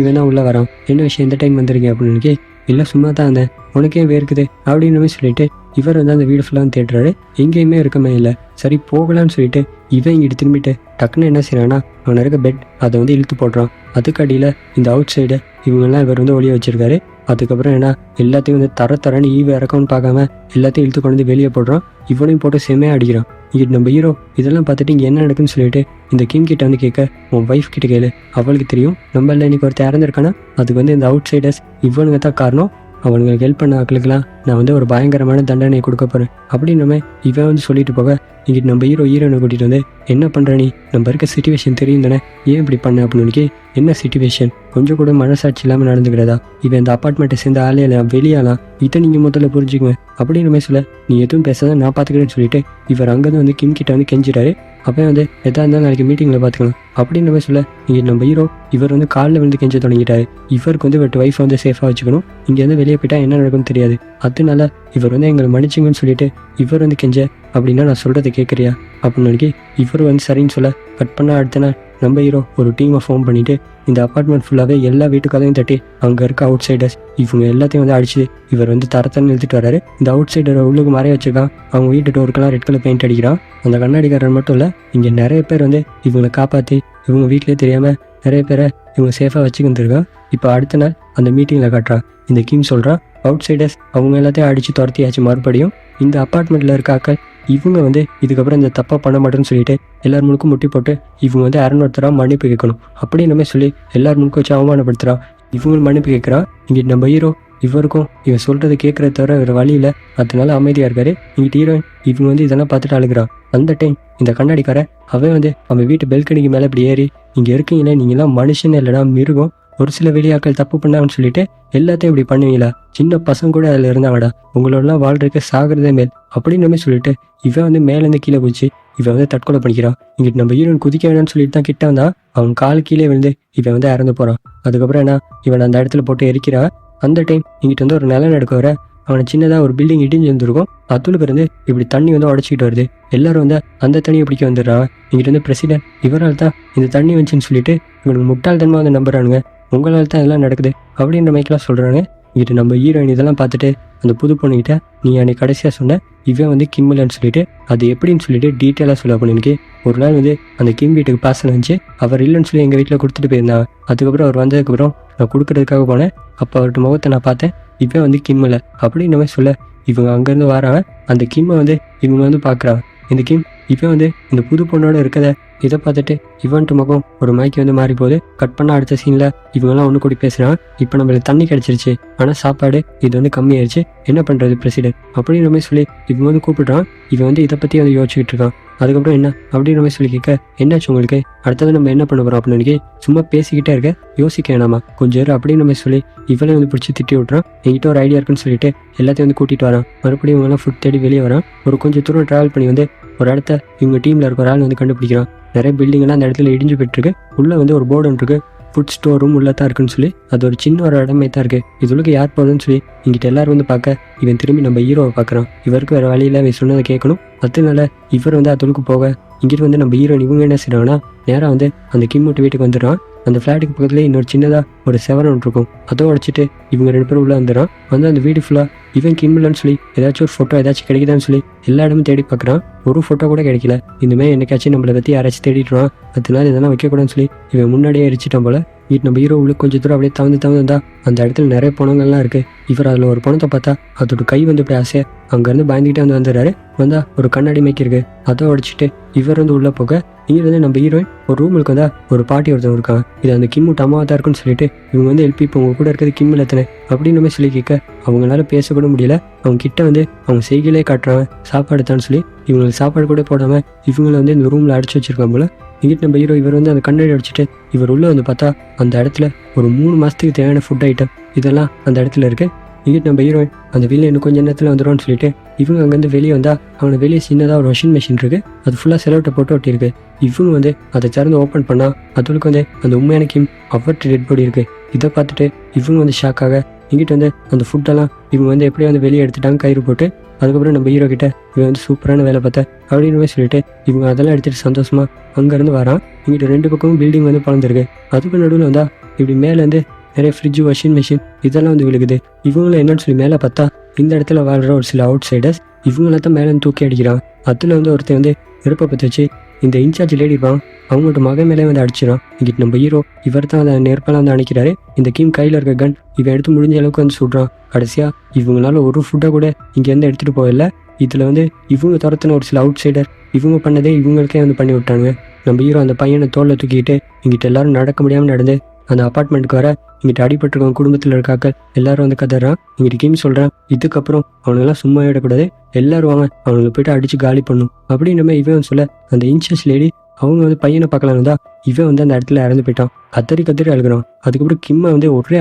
இவன் தான் உள்ளே வரான். என்ன விஷயம் இந்த டைம் வந்துருங்க அப்படின்னு இல்லை சும்மா தான் இருந்தேன், உனக்கே வேர்க்குது அப்படின்னு மாதிரி சொல்லிட்டு இவர் வந்து அந்த வீடு ஃபுல்லாக தேடுறாரு, எங்கேயுமே இருக்கமே இல்லை. சரி போகலான்னு சொல்லிட்டு இவன் இங்கிட்டு திரும்பிட்டு டக்குன்னு என்ன செய்யறான்னா அவன் இருக்க பெட் அதை வந்து இழுத்து போடுறான். அதுக்கு அடியில் இந்த அவுட் சைடு இவங்கெல்லாம் இவர் வந்து ஒளிய வச்சிருக்காரு. அதுக்கப்புறம் என்ன எல்லாத்தையும் வந்து தரன்னு இறக்கம்னு பார்க்காம எல்லாத்தையும் இழுத்து கொண்டு வந்து வெளியே போடுறான். இவனையும் போட்டு செம்மையாக அடிக்கிறான். இங்கிட்டு நம்ம ஹீரோ இதெல்லாம் பார்த்துட்டு இங்கே என்ன நடக்குன்னு சொல்லிட்டு இந்த கிம் கிட்ட வந்து கேட்க உன் ஒய்ஃப் கிட்ட கேளு, அவளுக்கு தெரியும், நம்ம இல்லை இன்னைக்கு ஒருத்தர் இறந்துருக்கானா அதுக்கு வந்து இந்த அவுட் சைடர்ஸ் இவனுங்க தான் காரணம், அவனுங்களுக்கு ஹெல்ப் பண்ண ஆக்களுக்கெல்லாம் நான் வந்து ஒரு பயங்கரமான தண்டனை கொடுக்க போகிறேன் அப்படின்னு இவன் வந்து சொல்லிட்டு போக இங்கிட்டு நம்ம ஹீரோனை கூட்டிகிட்டு வந்து என்ன பண்ணுற நீ, நம்ம இருக்க சிச்சுவேஷன் தெரியும் தானே, ஏன் இப்படி பண்ண அப்படின்னு என்ன சிச்சுவேஷன், கொஞ்சம் கூட மனசாட்சி இல்லாமல் நடந்துக்கிறதா, இவன் இந்த அப்பார்ட்மெண்ட்டை சேர்ந்த ஆலையெல்லாம் வெளியாலாம், இதை நீங்கள் முதல்ல புரிஞ்சுக்குவேன் அப்படின்னு சொல்ல நீ எதுவும் பேசாத நான் பார்த்துக்கிறேன்னு சொல்லிட்டு இவர் அங்கேருந்து வந்து கிம் கிட்ட வந்து கெஞ்சிட்டாரு. அப்போ வந்து எதா இருந்தாலும் நாளைக்கு மீட்டிங்கில் பார்த்துக்கலாம் அப்படின்னு சொல்ல இங்கே நம்ம ஹீரோ இவர் வந்து காலில் வந்து கெஞ்ச தொடங்கிட்டாரு. இவருக்கு வந்து இவர்கிட்ட ஒய்ஃபை வந்து சேஃபாக வச்சுக்கணும், இங்கேருந்து வெளியே போயிட்டா என்ன நடக்கும்னு தெரியாது, அதனால இவர் வந்து எங்களை மன்னிச்சுங்கன்னு சொல்லிட்டு இவர் வந்து கெஞ்ச அப்படின்னா நான் சொல்கிறத கேட்குறியா அப்படின்னு இவர் வந்து சரின்னு சொல்ல கட் பண்ண அடுத்த நாள் நம்ம ஹீரோ ஒரு டீமை ஃபார்ம் பண்ணிட்டு இந்த அப்பார்ட்மெண்ட் ஃபுல்லாகவே எல்லா வீட்டுக்கதையும் தட்டி அங்கே இருக்க அவுட் சைடர்ஸ் இவங்க எல்லாத்தையும் வந்து அடிச்சு இவர் வந்து தரத்தன்னு எழுதிட்டு வராரு. இந்த அவுட் சைடரை உள்ளுக்கு மறைய வச்சிருக்கான். அவங்க வீட்டு டோருக்கெல்லாம் ரெட் கலர் பெயிண்ட் அடிக்கிறான். அந்த கண்ணாடிக்காரன் மட்டும் இல்லை இங்கே நிறைய பேர் வந்து இவங்களை காப்பாற்றி இவங்க வீட்டிலே தெரியாமல் நிறைய பேரை இவங்க சேஃபாக வச்சுக்கிட்டுருக்கான். இப்போ அடுத்த நாள் அந்த மீட்டிங்கில் காட்டுறான். இந்த கிம் சொல்கிறான் அவுட் சைடர்ஸ் அவங்க எல்லாத்தையும் அடித்து துரத்தியாச்சு, மறுபடியும் இந்த அப்பார்ட்மெண்ட்டில் இருக்க ஆக்கள் இவங்க வந்து இதுக்கப்புறம் இந்த தப்பாக பண்ண மாட்டேன்னு சொல்லிட்டு எல்லார் முழுக்கும் முட்டி போட்டு இவங்க வந்து 200 மன்னிப்பு கேட்கணும் அப்படின்னு சொல்லி எல்லார் முழுக்க வச்சு அவமானப்படுத்துகிறான். இவங்களும் மன்னிப்பு கேட்குறான். இங்கே நம்ம ஹீரோ இவருக்கும் இவன் சொல்றதை கேட்கறத தவிர வேற வழி இல்லை. அதனால அமைதியா இருக்காரு. இங்கிட்ட ஹீரோயின் இவங்க வந்து இதெல்லாம் பார்த்துட்டு அழுகிறான். அந்த டைம் இந்த கண்ணாடிக்கார அவன் வீட்டு பெல்கனிக்கு மேலே இப்படி ஏறி, இங்க இருக்கீங்களே நீங்களாம் மனுஷன் இல்லடா மிருகம், ஒரு சில வெளியாக்கள் தப்பு பண்ணாங்கன்னு சொல்லிட்டு எல்லாத்தையும் இப்படி பண்ணுவீங்களா, சின்ன பசங்க கூட அதில் இருந்தாங்கடா, உங்களோடலாம் வாழ்றதுக்கு சாகிறதே மேல் அப்படின்னு சொல்லிட்டு இவன் வந்து மேலேருந்து கீழே குதிச்சு இவன் வந்து தற்கொலை பண்ணிக்கிறான். இங்கிட்டு நம்ம ஹீரோயின் குதிக்க வேணாம்னு சொல்லிட்டு தான் கிட்ட வந்தா அவன் கால் கீழே விழுந்து இவன் வந்து இறந்து போறான். அதுக்கப்புறம் என்ன இவன் அந்த இடத்துல போட்டு எரிக்கிறான். அந்த டைம் இங்கிட்ட வந்து ஒரு நிலம் நடக்க வர அவனை சின்னதாக ஒரு பில்டிங் இடிஞ்சு வந்துருக்கும். அதுல இருந்து இப்படி தண்ணி வந்து உடச்சிக்கிட்டு வருது. எல்லாரும் வந்து அந்த தண்ணியை பிடிக்க வந்துடுறான். இங்கிட்ட வந்து பிரசிடென்ட் இவரால் தான் இந்த தண்ணி வந்துச்சுன்னு சொல்லிட்டு இவனுக்கு முட்டாள்தனமாக வந்து நம்புறானுங்க. உங்களால் தான் இதெல்லாம் நடக்குது அப்படின்ற மாதிரிலாம் சொல்கிறாங்க. இங்கிட்ட நம்ம ஹீரோயின் இதெல்லாம் பார்த்துட்டு அந்த புது பொண்ணுகிட்ட நீ அன்னைக்கு கடைசியாக சொன்ன இவன் வந்து கிம் இல்லைன்னு சொல்லிட்டு அது எப்படின்னு சொல்லிட்டு டீட்டெயிலாக சொல்ல பொண்ணுக்கு. ஒரு நாள் வந்து அந்த கிம் வீட்டுக்கு பார்சல் வந்துச்சு, அவர் இல்லைன்னு சொல்லி எங்கள் வீட்டில் கொடுத்துட்டு போயிருந்தாங்க. அதுக்கப்புறம் அவர் வந்ததுக்கப்புறம் நான் கொடுக்கறதுக்காக போனேன். அப்போ அவர்கிட்ட முகத்தை நான் பார்த்தேன், இவன் வந்து கிம் இல்லை அப்படின்ற மாதிரி சொல்ல இவங்க அங்கேருந்து வராங்க. அந்த கிம்மை வந்து இவங்க வந்து பார்க்குறாங்க. இந்த கிம் இவன் வந்து இந்த புது பொண்ணோட இருக்கத இதை பார்த்துட்டு இவன்ட்டு முகம் ஒரு மைக்கு வந்து மாறி போகுது. கட் பண்ண அடுத்த சீனில் இவங்கெல்லாம் ஒன்று கூடி பேசுகிறான். இப்போ நம்மளுக்கு தண்ணி கிடச்சிருச்சு, ஆனால் சாப்பாடு இது வந்து கம்மியாயிருச்சு, என்ன பண்ணுறது பிரசிடென்ட் அப்படின்ற மாதிரி சொல்லி இவன் வந்து கூப்பிடுறான். இவன் வந்து இதை பற்றி வந்து யோசிச்சுக்கிட்டு இருக்கான். அதுக்கப்புறம் என்ன அப்படின்ற மாதிரி சொல்லி கேட்க என்னாச்சு உங்களுக்கு, அடுத்தது நம்ம என்ன பண்ண போகிறோம் அப்படின்னு சும்மா பேசிக்கிட்டே இருக்க, யோசிக்க வேணாமா கொஞ்சம் இரு அப்படின்ற மாதிரி சொல்லி இவனை வந்து பிடிச்சி திட்டி விட்றான். என்கிட்ட ஒரு ஐடியா இருக்குன்னு சொல்லிட்டு எல்லாத்தையும் வந்து கூட்டிகிட்டு வரான். மறுபடியும் இவங்கெல்லாம் ஃபுட் தேடி வெளியே வரான். ஒரு கொஞ்சம் தூரம் ட்ராவல் பண்ணி வந்து ஒரு இடத்த இவங்க டீமில் இருக்க ஒரு ஆள் வந்து கண்டுபிடிக்கிறான். நிறைய பில்டிங்கெல்லாம் அந்த இடத்துல இடிஞ்சு போயிட்டுருக்கு. உள்ளே வந்து ஒரு போர்டு ஒன்று இருக்குது, ஃபுட் ஸ்டோர் ரூம் உள்ளே தான் இருக்குன்னு சொல்லி அது ஒரு சின்ன ஒரு இடமே தான் இருக்குது. இதுக்கு யார் போகுதுன்னு சொல்லி இங்கிட்ட எல்லாரும் வந்து பார்க்க இவன் திரும்பி நம்ம ஹீரோவை பார்க்குறான். இவருக்கு வேறு வழியில் இவன் சொன்னதை கேட்கணும். அதனால இவர் வந்து அதுக்கு போக இங்கிட்டு வந்து நம்ம ஹீரோயின் இவங்க என்ன செய்கிறாங்கன்னா நேராக வந்து அந்த கிம் விட்டு வீட்டுக்கு வந்துடுறான். அந்த ஃப்ளாட்டுக்கு பக்கத்துலேயே இன்னொரு சின்னதாக ஒரு செவரன் இருக்கும், அதை உடச்சிட்டு இவங்க 2 பேரும் உள்ளே வந்துடுறான். வந்து அந்த வீடு ஃபுல்லாக இவன் கிம் இல்லைன்னு சொல்லி ஏதாச்சும் ஒரு ஃபோட்டோ ஏதாச்சும் கிடைக்குதான்னு சொல்லி எல்லா இடமும் தேடி பார்க்குறான். ஒரு ஃபோட்டோ கூட கிடைக்கல. இந்தமாதிரி என்னைக்காச்சும் நம்மளை பற்றி யாராச்சும் தேடிட்டுருவான், அதனால இதெல்லாம் வைக்கக்கூடாதுன்னு சொல்லி இவன் முன்னாடியே எரிச்சிட்டான் போல. வீட்டு நம்ம ஹீரோ உள்ள கொஞ்சம் தூரம் அப்படியே தவந்து வந்தா அந்த இடத்துல நிறைய பணங்கள்லாம் இருக்குது. இவர் அதில் ஒரு பணத்தை பார்த்தா அதோட கை வந்து இப்படி ஆசையாக அங்கேருந்து பயந்துக்கிட்டே வந்து வந்துடுறாரு. வந்தா ஒரு கண்ணாடி மேய்க்கு இருக்கு, அதை உடச்சிட்டு இவர் வந்து உள்ளே போக இங்கே வந்து நம்ம ஹீரோயின் ஒரு ரூமுக்கு வந்தா ஒரு பாட்டி ஒருத்தவங்க இருக்காங்க. இது அந்த கிம்மு டமாவா தான் இருக்குன்னு சொல்லிட்டு இவங்க வந்து எழுப்பி இப்போ உங்க கூட இருக்கிறது கிம்மில் எத்தனை அப்படின்னு சொல்லி கேட்க அவங்களால பேசக்கூட முடியல. அவங்க கிட்ட வந்து அவங்க செய்கையிலே காட்டுறாங்க சாப்பாடு தான்னு சொல்லி இவங்களுக்கு சாப்பாடு கூட போடாமல் இவங்களை வந்து இந்த ரூமில் அடிச்சு வச்சிருக்காங்க போல. இங்கிட்ட நம்ம ஹீரோ இவர் வந்து அந்த கண்ணாடி அடிச்சுட்டு இவர் உள்ளே வந்து பார்த்தா அந்த இடத்துல ஒரு 3 மாதத்துக்கு தேவையான ஃபுட் ஐட்டம் இதெல்லாம் அந்த இடத்துல இருக்கு. இங்கிட்ட நம்ம ஹீரோயின் அந்த வெளியே இன்னும் கொஞ்சம் நேரத்தில் வந்துடும்னு சொல்லிட்டு இவங்க அங்கேருந்து வெளியே வந்தால் அவனை வெளியே சின்னதாக ஒரு வாஷிங் மிஷின் இருக்குது, அது ஃபுல்லாக செலவுட்டை போட்டு ஒட்டியிருக்கு. இவங்க வந்து அதை திறந்து ஓப்பன் பண்ணால் அதுக்கு வந்து அந்த உண்மையான கிம் அவர்கிட்ட டெட் பாடி இருக்குது. இதை பார்த்துட்டு இவங்க வந்து ஷாக்காக இங்கிட்ட வந்து அந்த ஃபுட்டெல்லாம் இவங்க வந்து எப்படியோ வந்து வெளியே எடுத்துட்டாங்க கயிறு போட்டு. அதுக்கப்புறம் நம்ம ஹீரோ கிட்ட இவன் வந்து சூப்பரான வேலை பார்த்தேன் அப்படின்னு சொல்லிட்டு இவங்க அதெல்லாம் எடுத்துகிட்டு சந்தோஷமாக அங்கேருந்து வரான். இங்கிட்ட 2 பக்கமும் பில்டிங் வந்து பறந்துருக்கு. அதுக்கு நடுவில் வந்தால் இப்படி மேலேருந்து நிறைய ஃப்ரிட்ஜு வாஷிங் மிஷின் இதெல்லாம் வந்து விழுகுது. இவங்களும் என்னன்னு சொல்லி மேலே பார்த்தா இந்த இடத்துல வாழ்கிற ஒரு சில அவுட் சைடர்ஸ் இவங்கள தான் மேலே தூக்கி அடிக்கிறான். அதில் வந்து ஒருத்தர் வந்து நெருப்பை பற்ற வச்சு இந்த இன்சார்ஜ் லேடி இருப்பான் அவங்களோட மகன் மேலே வந்து அடிச்சிடான். இங்கிட்டு நம்ம ஹீரோ இவர் தான் அந்த நெருப்பெல்லாம் வந்து அணைக்கிறாரு. இந்த கிம் கையில் இருக்க கன் இவன் எடுத்து முடிஞ்ச அளவுக்கு வந்து சுடுறான். கடைசியாக இவங்களால ஒரு ஃபுட்டை கூட இங்கேருந்து எடுத்துகிட்டு போகல. இதில் வந்து இவங்க துரத்துன ஒரு சில அவுட் சைடர் இவங்க பண்ணதே இவங்களுக்கே வந்து பண்ணி விட்டானுங்க. நம்ம ஹீரோ அந்த பையனை தோளில் தூக்கிட்டு இங்கிட்ட எல்லாரும் நடக்க முடியாமல் நடந்து அந்த அப்பார்ட்மெண்ட்டுக்கு வர இங்கிட்ட அடிபட்டிருக்கவங்க குடும்பத்தில் இருக்காக்கள் எல்லாரும் வந்து கதறான். இங்கிட்ட கிம் சொல்கிறான் இதுக்கப்புறம் அவனுங்கெல்லாம் சும்மா விடக்கூடாது, எல்லாரும் வாங்க அவனுங்களை போய்ட்டு அடித்து காலி பண்ணும் அப்படின்ற மாதிரி இவன் சொல்ல அந்த இன்சார்ஜ் லேடி அவங்க வந்து பையனை பார்க்கலான்னு தான் இவன் வந்து அந்த இடத்துல இறந்து போயிட்டான். கத்தரி அழுகிறான். அதுக்கப்புறம் கிம்மை வந்து ஒரே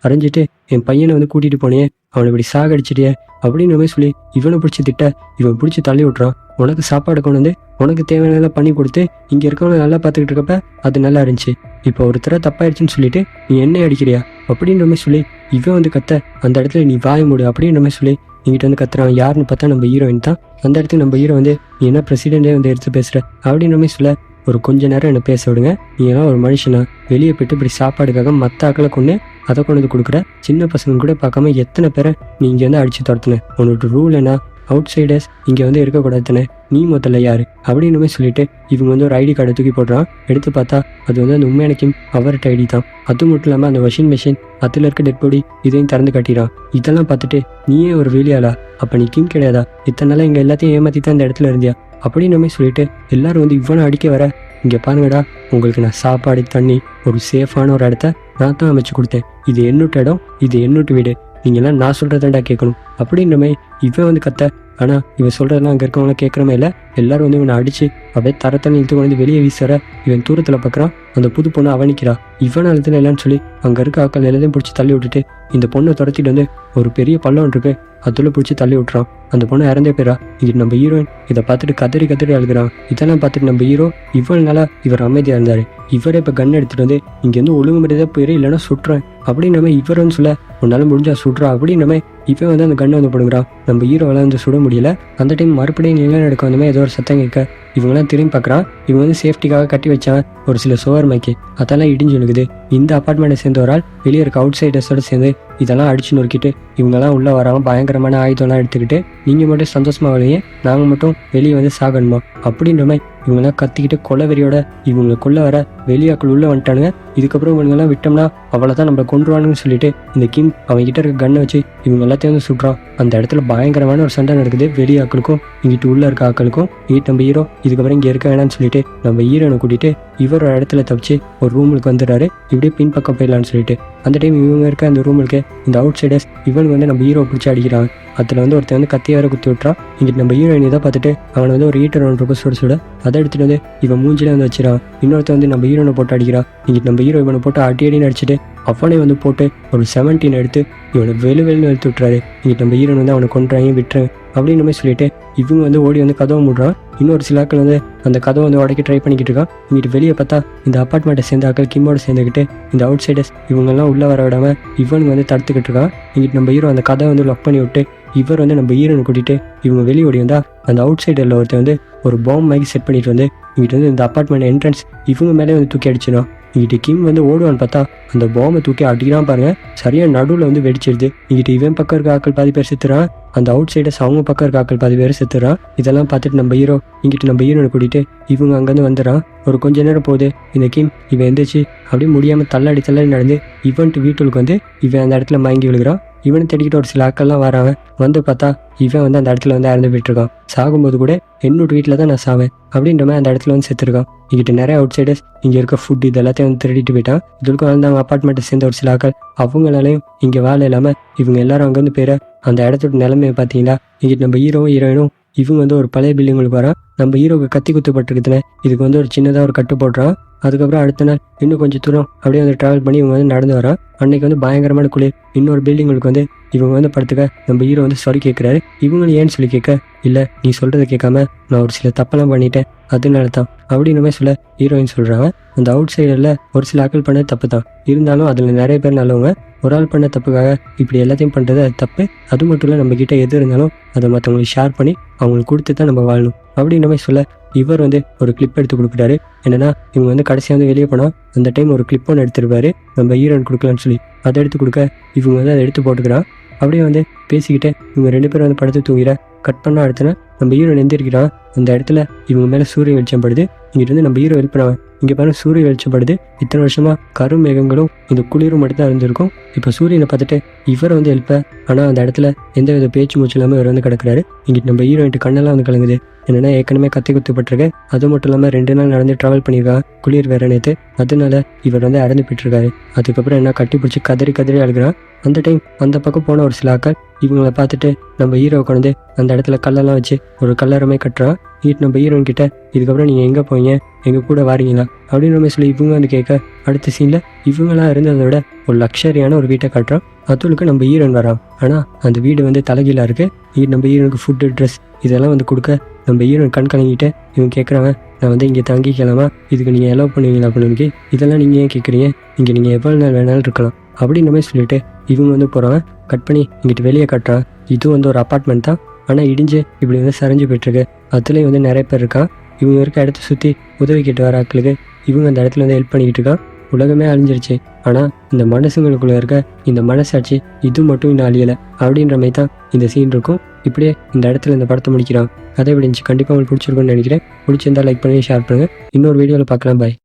அரைஞ்சிட்டு என் பையனை வந்து கூட்டிகிட்டு போனே அவனை இப்படி சாகடிச்சிட்டியே அப்படின்ற மாதிரி சொல்லி இவனை பிடிச்சி திட்ட இவன் பிடிச்சி தள்ளி விட்றான். உனக்கு சாப்பாடு கொண்டு வந்து உனக்கு தேவையானதெல்லாம் பண்ணி கொடுத்து இங்கே இருக்கவங்க நல்லா பார்த்துக்கிட்டு இருக்கப்ப அது நல்லா இருந்துச்சு, இப்போ ஒருத்தர தப்பாயிடுச்சுன்னு சொல்லிட்டு நீ என்ன அடிக்கிறியா அப்படின்ற மாதிரி சொல்லி இவன் வந்து கத்த அந்த இடத்துல நீ வாய மூடு அப்படின்ற மாதிரி சொல்லி இங்கிட்ட வந்து கத்துறான். யாருன்னு பார்த்தா நம்ம ஹீரோயின் தான். அந்த இடத்துக்கு நம்ம ஹீரோ வந்து நீ என்ன பிரசிடென்டே வந்து எடுத்து பேசுகிற அப்படின்ற மாதிரி சொல்ல ஒரு கொஞ்ச நேரம் என்னை பேச விடுங்க, நீ எல்லாம் ஒரு மனுஷனா வெளியே போய்ட்டு இப்படி சாப்பாடுக்காக மற்ற ஆக்களை கொண்டு அதை கொண்டு வந்து கொடுக்குற, சின்ன பசங்க கூட பார்க்காம எத்தனை பேரை நீ இங்கே வந்து அடித்து துரத்துன, உன்னோட ரூல் என்ன, அவுட் சைடர்ஸ் இங்கே வந்து இருக்கக்கூடாதுன்னு நீ முதல்ல யாரு அப்படின்னு சொல்லிட்டு இவங்க வந்து ஒரு ஐடி கார்டை தூக்கி போடுறான். எடுத்து பார்த்தா அது வந்து அந்த உண்மையான கிம் அவர்கிட்ட ஐடி தான். அது மட்டும் இல்லாமல் அந்த வாஷிங் மிஷின் அதில் இருக்க டெட் பாடி இதையும் திறந்து காட்டிடான். இதெல்லாம் பார்த்துட்டு நீயே ஒரு வெளியாளா, அப்போ நீ கிம் கிடையாதா, இத்தனை நாளாக இங்கே எல்லாத்தையும் ஏமாற்றி தான் இந்த இடத்துல இருந்தியா அப்படின்னு சொல்லிட்டு எல்லாரும் வந்து இவனை அடிக்க வர இங்கே பாருங்கடா உங்களுக்கு நான் சாப்பாடு தண்ணி ஒரு சேஃபான ஒரு இடத்த நான் தான் அமைச்சு கொடுத்தேன், இது என்னோட இடம், இது என்னோட வீடு, நீங்கள்லாம் நான் சொல்கிறதாண்டா கேட்கணும் அப்படின்ற மாதிரி இவன் வந்து கத்த. ஆனால் இவன் சொல்கிறதெல்லாம் அங்கே இருக்கவங்களாம் கேட்குறமே இல்லை. எல்லாரும் வந்து இவனை அடித்து அப்படியே தரத்தண்ணி இழுத்து வந்து வெளியே வீசுற. இவன் தூரத்தில் பார்க்குறான், அந்த புது பொண்ணு அவனிக்கிறா. இவன் அழுத்துல இல்லைன்னு சொல்லி அங்கே இருக்க ஆக்கள் எல்லாத்தையும் பிடிச்சி தள்ளி விட்டுட்டு இந்த பொண்ணை துரத்திட்டு வந்து ஒரு பெரிய பள்ளம் இருக்கு அதுல பிடிச்சி தள்ளி விட்டுறான். அந்த பொண்ணு இறந்தே போயிடா. இங்கிட்டு நம்ம ஹீரோயின் இதை பார்த்துட்டு கதறி கதறி அழுகிறான். இதெல்லாம் பார்த்துட்டு நம்ம ஹீரோ இவ்வளவு நாளா இவர் அமைதியாக இருந்தார், இவரே இப்போ கன் எடுத்துகிட்டு வந்து இங்கேருந்து ஒழுங்கு மரியாதை போயிரு இல்லைன்னா சுட்டுறேன் அப்படின்னு இவர் வந்து சொல்ல உன்னால முடிஞ்சா சுட்றா அப்படின்னு இவன் வந்து அந்த கண்ணை வந்து போடுங்கிறான். நம்ம ஹீரோவெல்லாம் வந்து சுட முடியல. அந்த டைம் மறுபடியும் நிலநடுக்கம் அந்த மாதிரி ஏதோ ஒரு சத்தம் கேட்க இவங்கெல்லாம் திரும்பி பார்க்குறான். இவங்க வந்து சேஃப்டிக்காக கட்டி வச்சான் ஒரு சில சுவர் மைக்கு, அதெல்லாம் இடிஞ்சு விழுகுது. இந்த அப்பார்ட்மெண்ட்டை சேர்ந்த ஒரு ஆள் வெளியே இருக்க அவுட் சைடர்ஸோட சேர்ந்து இதெல்லாம் அடிச்சு நொறுக்கிட்டு இவங்கெல்லாம் உள்ளே வராங்க. பயங்கரமான ஆயுதம்லாம் எடுத்துக்கிட்டு நீங்கள் மட்டும் சந்தோஷமாக வரலையே, நாங்கள் மட்டும் வெளியே வந்து சாகணுமா அப்படின்ற மாதிரி இவங்கெல்லாம் கத்திக்கிட்டு கொலவெறியோட இவங்களை கொள்ள வர வெளியாக்கள் உள்ளே வந்துட்டானுங்க. இதுக்கப்புறம் இவங்கெல்லாம் விட்டோம்னா அவ்வளோதான் நம்மளை கொண்டுருவானுன்னு சொல்லிட்டு இந்த கிம் அவங்க கிட்ட இருக்க கண்ணை வச்சு இவங்க எல்லாத்தையும் வந்து சுடுறான். அந்த இடத்துல பயங்கரமான ஒரு சண்டை நடக்குது. வெளியாக்களுக்கும் இங்கிட்டு உள்ள இருக்க ஆக்களுக்கும். இங்கிட்டு நம்ம ஹீரோ இதுக்கப்புறம் இங்கே இருக்க வேணாம்னு சொல்லிட்டு நம்ம ஹீரோனை கூட்டிட்டு இவர் ஒரு இடத்துல தப்பிச்சு ஒரு ரூமுக்கு வந்துடுறாரு. இப்படியே பின்பக்கம் போயிடலான்னு சொல்லிட்டு அந்த டைம் இவங்க இருக்க அந்த ரூமுக்கு இந்த அவுட் சைடர்ஸ் இவனுக்கு வந்து நம்ம ஹீரோ பிடிச்சி அடிக்கிறான். அதில் வந்து ஒருத்தர் வந்து கத்தி வேற குத்தி விட்டுறான். இங்கிட்டு நம்ம ஹீரோயின் இதை பார்த்துட்டு அவனை வந்து ஒரு ஹீட்டர் ஒன்று சுட சுட அதை எடுத்துகிட்டு வந்து இவன் மூஞ்சில வந்து வச்சிடான். இன்னொருத்த வந்து நம்ம ஹீரோனை போட்டு அடிக்கிறான். இங்கிட்டு நம்ம ஹீரோ இவனை போட்டு அடின்னு அடிச்சுட்டு அவனை வந்து போட்டு ஒரு 17 எடுத்து இவனை வெளுன்னு எடுத்து விட்டுறாரு. இங்கிட்டு நம்ம ஹீரோன் வந்து அவனை கொண்டுறாங்க விட்டுறேன் அப்படின்னு மாதிரி சொல்லிட்டு இவங்க வந்து ஓடி வந்து கதவை மூடுறான். இன்னொரு சில ஆக்கள் வந்து அந்த கதவை வந்து உடைக்க ட்ரை பண்ணிக்கிட்டு இருக்கான். இங்கிட்டு வெளியே பார்த்தா இந்த அப்பார்ட்மெண்ட்டை சேர்ந்த ஆக்கள் கிம்மோட சேர்ந்துக்கிட்டு இந்த அவுட் சைடர்ஸ் இவங்கெல்லாம் உள்ளே வர விடாம இவனுக்கு வந்து தடுத்துக்கிட்டு இருக்கான். இங்கிட்டு நம்ம ஹீரோ அந்த கதவை வந்து லாக் பண்ணி விட்டு இவர் வந்து நம்ம ஹீரோனை கூட்டிட்டு இவங்க வெளியே ஓடி வந்தா அந்த அவுட் சைடரில் ஒருத்தர் வந்து ஒரு பாம்பு மாதிரி செட் பண்ணிட்டு வந்து இங்கிட்டு வந்து இந்த அப்பார்ட்மெண்ட் என்ட்ரன்ஸ் இவங்க மேலே வந்து தூக்கி அடிச்சிடும். இங்கிட்டு கிம் வந்து ஓடுவான்னு பார்த்தா அந்த பாம்பை தூக்கி அடிக்கிறான் பாருங்க, சரியாக நடுவில் வந்து வெடிச்சிருது. இங்கிட்டு இவன் பக்கம் இருக்க ஆக்கள் பாதி பேர் செத்துறான், அந்த அவுட் சைடர்ஸ் அவங்க பக்கம் இருக்க ஆக்கள் பாதி பேர் செத்துறான். இதெல்லாம் பார்த்துட்டு நம்ம ஹீரோ இங்கிட்டு நம்ம ஹீரோனை கூட்டிட்டு இவங்க அங்கேருந்து வந்துடுறான். ஒரு கொஞ்ச நேரம் போகுது. இந்த கிம் இவன் எந்திரிச்சு அப்படியே முடியாமல் தள்ளாடி நடந்து இவன்ட்டு வீட்டுக்கு வந்து இவன் அந்த இடத்துல மயங்கி விழுகிறான். இவனை தேடிக்கிட்டு ஒரு சில ஆக்கள்லாம் வராங்க. வந்து பார்த்தா இவன் வந்து அந்த இடத்துல வந்து இறந்து போயிட்டுருக்கான். சாகும்போது கூட என்னோட வீட்டில் தான் நான் சாவேன் அப்படின்ற மாதிரி அந்த இடத்துல வந்து செத்துருக்கான். இங்கிட்ட நிறைய அவுட் சைடர்ஸ் இங்கே இருக்க ஃபுட் இது எல்லாத்தையும் வந்து திருடிட்டு போயிட்டான். இதுக்கும் வந்து அவங்க அப்பார்ட்மெண்ட்டை சேர்ந்த ஒரு சில ஆக்கள் அவங்களாலையும் இங்கே வேலை இல்லாமல் இவங்க எல்லாரும் அங்கே வந்து போயிட அந்த இடத்தோட நிலைமையை பார்த்தீங்களா. இங்கிட்ட நம்ம ஹீரோயினும் இவங்க வந்து ஒரு பழைய பில்டிங்களுக்கு வரான். நம்ம ஹீரோக்கு கத்தி குத்துப்பட்டிருக்குதுன்னு இதுக்கு வந்து ஒரு சின்னதாக ஒரு கட்டு போடுறான். அதுக்கப்புறம் அடுத்த நாள் இன்னும் கொஞ்சம் தூரம் அப்படியே வந்து ட்ராவல் பண்ணி இவங்க வந்து நடந்து வரான். அன்னைக்கு வந்து பயங்கரமான குளிர். இன்னொரு பில்டிங்களுக்கு வந்து இவங்க வந்து படுத்துக்க நம்ம ஹீரோ வந்து சாரி கேட்குறாரு. இவங்களும் ஏன்னு சொல்லி கேட்க இல்லை நீ சொல்கிறத கேட்காம நான் ஒரு சில தப்பெல்லாம் பண்ணிட்டேன் அதனால தான் அப்படின்னு சொல்ல ஹீரோயின் சொல்கிறாங்க. அந்த அவுட் சைடரில் ஒரு சில ஆக்கள் பண்ண தப்பு தான், இருந்தாலும் அதில் நிறைய பேர் நல்லவங்க. ஒரு ஆள் பண்ண தப்புக்காக இப்படி எல்லாத்தையும் பண்ணுறது அது தப்பு. அது மட்டும் இல்லை நம்மக்கிட்ட எது இருந்தாலும் அதை மற்றவங்களுக்கு ஷேர் பண்ணி அவங்களுக்கு கொடுத்து தான் நம்ம வாழணும் அப்படின்ற மாதிரி சொல்ல இவர் வந்து ஒரு கிளிப் எடுத்து கொடுக்குறாரு. என்னன்னா இவங்க வந்து கடைசியாக வந்து வெளியே போனால் அந்த டைம் ஒரு கிளிப் ஒன்று எடுத்துருப்பாரு நம்ம ஹீரோயின் கொடுக்கலான்னு சொல்லி அதை எடுத்து கொடுக்க இவங்க வந்து அதை எடுத்து போட்டுக்கிறான். அப்படியே வந்து பேசிக்கிட்டே இவங்க 2 பேரும் வந்து படுத்து தூங்கிற. கட் பண்ணால் அடுத்தனா நம்ம ஹீரோ எந்திரிக்கிறான். அந்த இடத்துல இவங்க மேலே சூரிய வெளிச்சம் படுது. இங்கிட்டு வந்து நம்ம ஹீரோ ஹெல்ப் பண்ணுவாங்க. இங்கே பாருங்க சூரிய வெளிச்சம் படுது. இத்தனை வருஷமா கருமேகங்களும் இந்த குளிரும் மட்டும் தான் இருந்திருக்கும். இப்போ சூரியனை பார்த்துட்டு இவரை வந்து ஹெல்ப்ப. ஆனால் அந்த இடத்துல எந்த வித பேச்சு மூச்சு இல்லாமல் இவர் வந்து கிடக்குறாரு. இங்கிட்டு நம்ம ஹீரோயின்ட்டு கண்ணெல்லாம் வந்து கலங்குது. என்னன்னா ஏற்கனவே கத்தி குத்துப்பட்டிருக்கு. அது மட்டும் இல்லாமல் 2 நாள் நடந்து ட்ராவல் பண்ணியிருக்காங்க. குளிர் வேற நேற்று, அதனால இவர் வந்து இறந்து போயிட்டுருக்காரு. அதுக்கப்புறம் என்ன கட்டி பிடிச்சி கதறி அழுகிறான். அந்த டைம் அந்த பக்கம் போன ஒரு சில ஆக்கள் இவங்களை பார்த்துட்டு நம்ம ஹீரோ கொண்டு அந்த இடத்துல கல்லெல்லாம் வச்சு ஒரு கல்லறமே கட்டுறான். இங்கிட்டு நம்ம ஹீரோயின் கிட்ட இதுக்கப்புறம் நீங்கள் எங்கே போவீங்க, எங்கள் கூட வாரீங்களா அப்படின்னு நம்ம சொல்லி இவங்க வந்து கேட்க அடுத்த சீனில் இவங்களாம் இருந்ததை விட ஒரு லக்ஸரியான ஒரு வீட்டை காட்டுறான். அதுக்கு நம்ம ஹீரோயின் வரான். ஆனால் அந்த வீடு வந்து தலைகீழாக இருக்குது. இங்கிட்டு நம்ம ஹீரோனுக்கு ஃபுட்டு ட்ரெஸ் இதெல்லாம் வந்து கொடுக்க நம்ம ஹீரோயின் கண் கலங்கிட்டு இவங்க கேட்குறாங்க நான் வந்து இங்கே தங்கிக்கலாமா, இதுக்கு நீங்கள் எலோவ் பண்ணுவீங்களா அப்படின்னு. இதெல்லாம் நீங்கள் ஏன் கேட்குறீங்க, இங்கே நீங்கள் எவ்வளோ நாள் வேணாலும் இருக்கலாம் அப்படின்ற மாதிரி சொல்லிட்டு இவங்க வந்து போகிறாங்க. கட் பண்ணி இங்கிட்டு வெளியே கட்டுறான். இது வந்து ஒரு அப்பார்ட்மெண்ட் தான், ஆனால் இடிஞ்சு இப்படி வந்து சரிஞ்சு போயிட்டுருக்கு. அதுலேயும் வந்து நிறைய பேர் இருக்கான். இவங்க இருக்க இடத்த சுற்றி உதவி கேட்டு வர ஆட்களுக்கு இவங்க அந்த இடத்துல வந்து ஹெல்ப் பண்ணிக்கிட்டு இருக்கான். உலகமே அழிஞ்சிருச்சு, ஆனால் இந்த மனசுங்களுக்குள்ளே இருக்க இந்த மனசாட்சி இது மட்டும் இன்னும் அழியலை அப்படின்ற மாதிரி தான் இந்த சீன் இருக்கும். இப்படியே இந்த இடத்துல இந்த படத்தை முடிக்கிறான். கதை விடிஞ்சு கண்டிப்பாக உங்களுக்கு பிடிச்சிருக்குன்னு நினைக்கிறேன். பிடிச்சிருந்தா லைக் பண்ணி ஷேர் பண்ணுங்கள். இன்னொரு வீடியோவில் பார்க்கலாம். பாய்.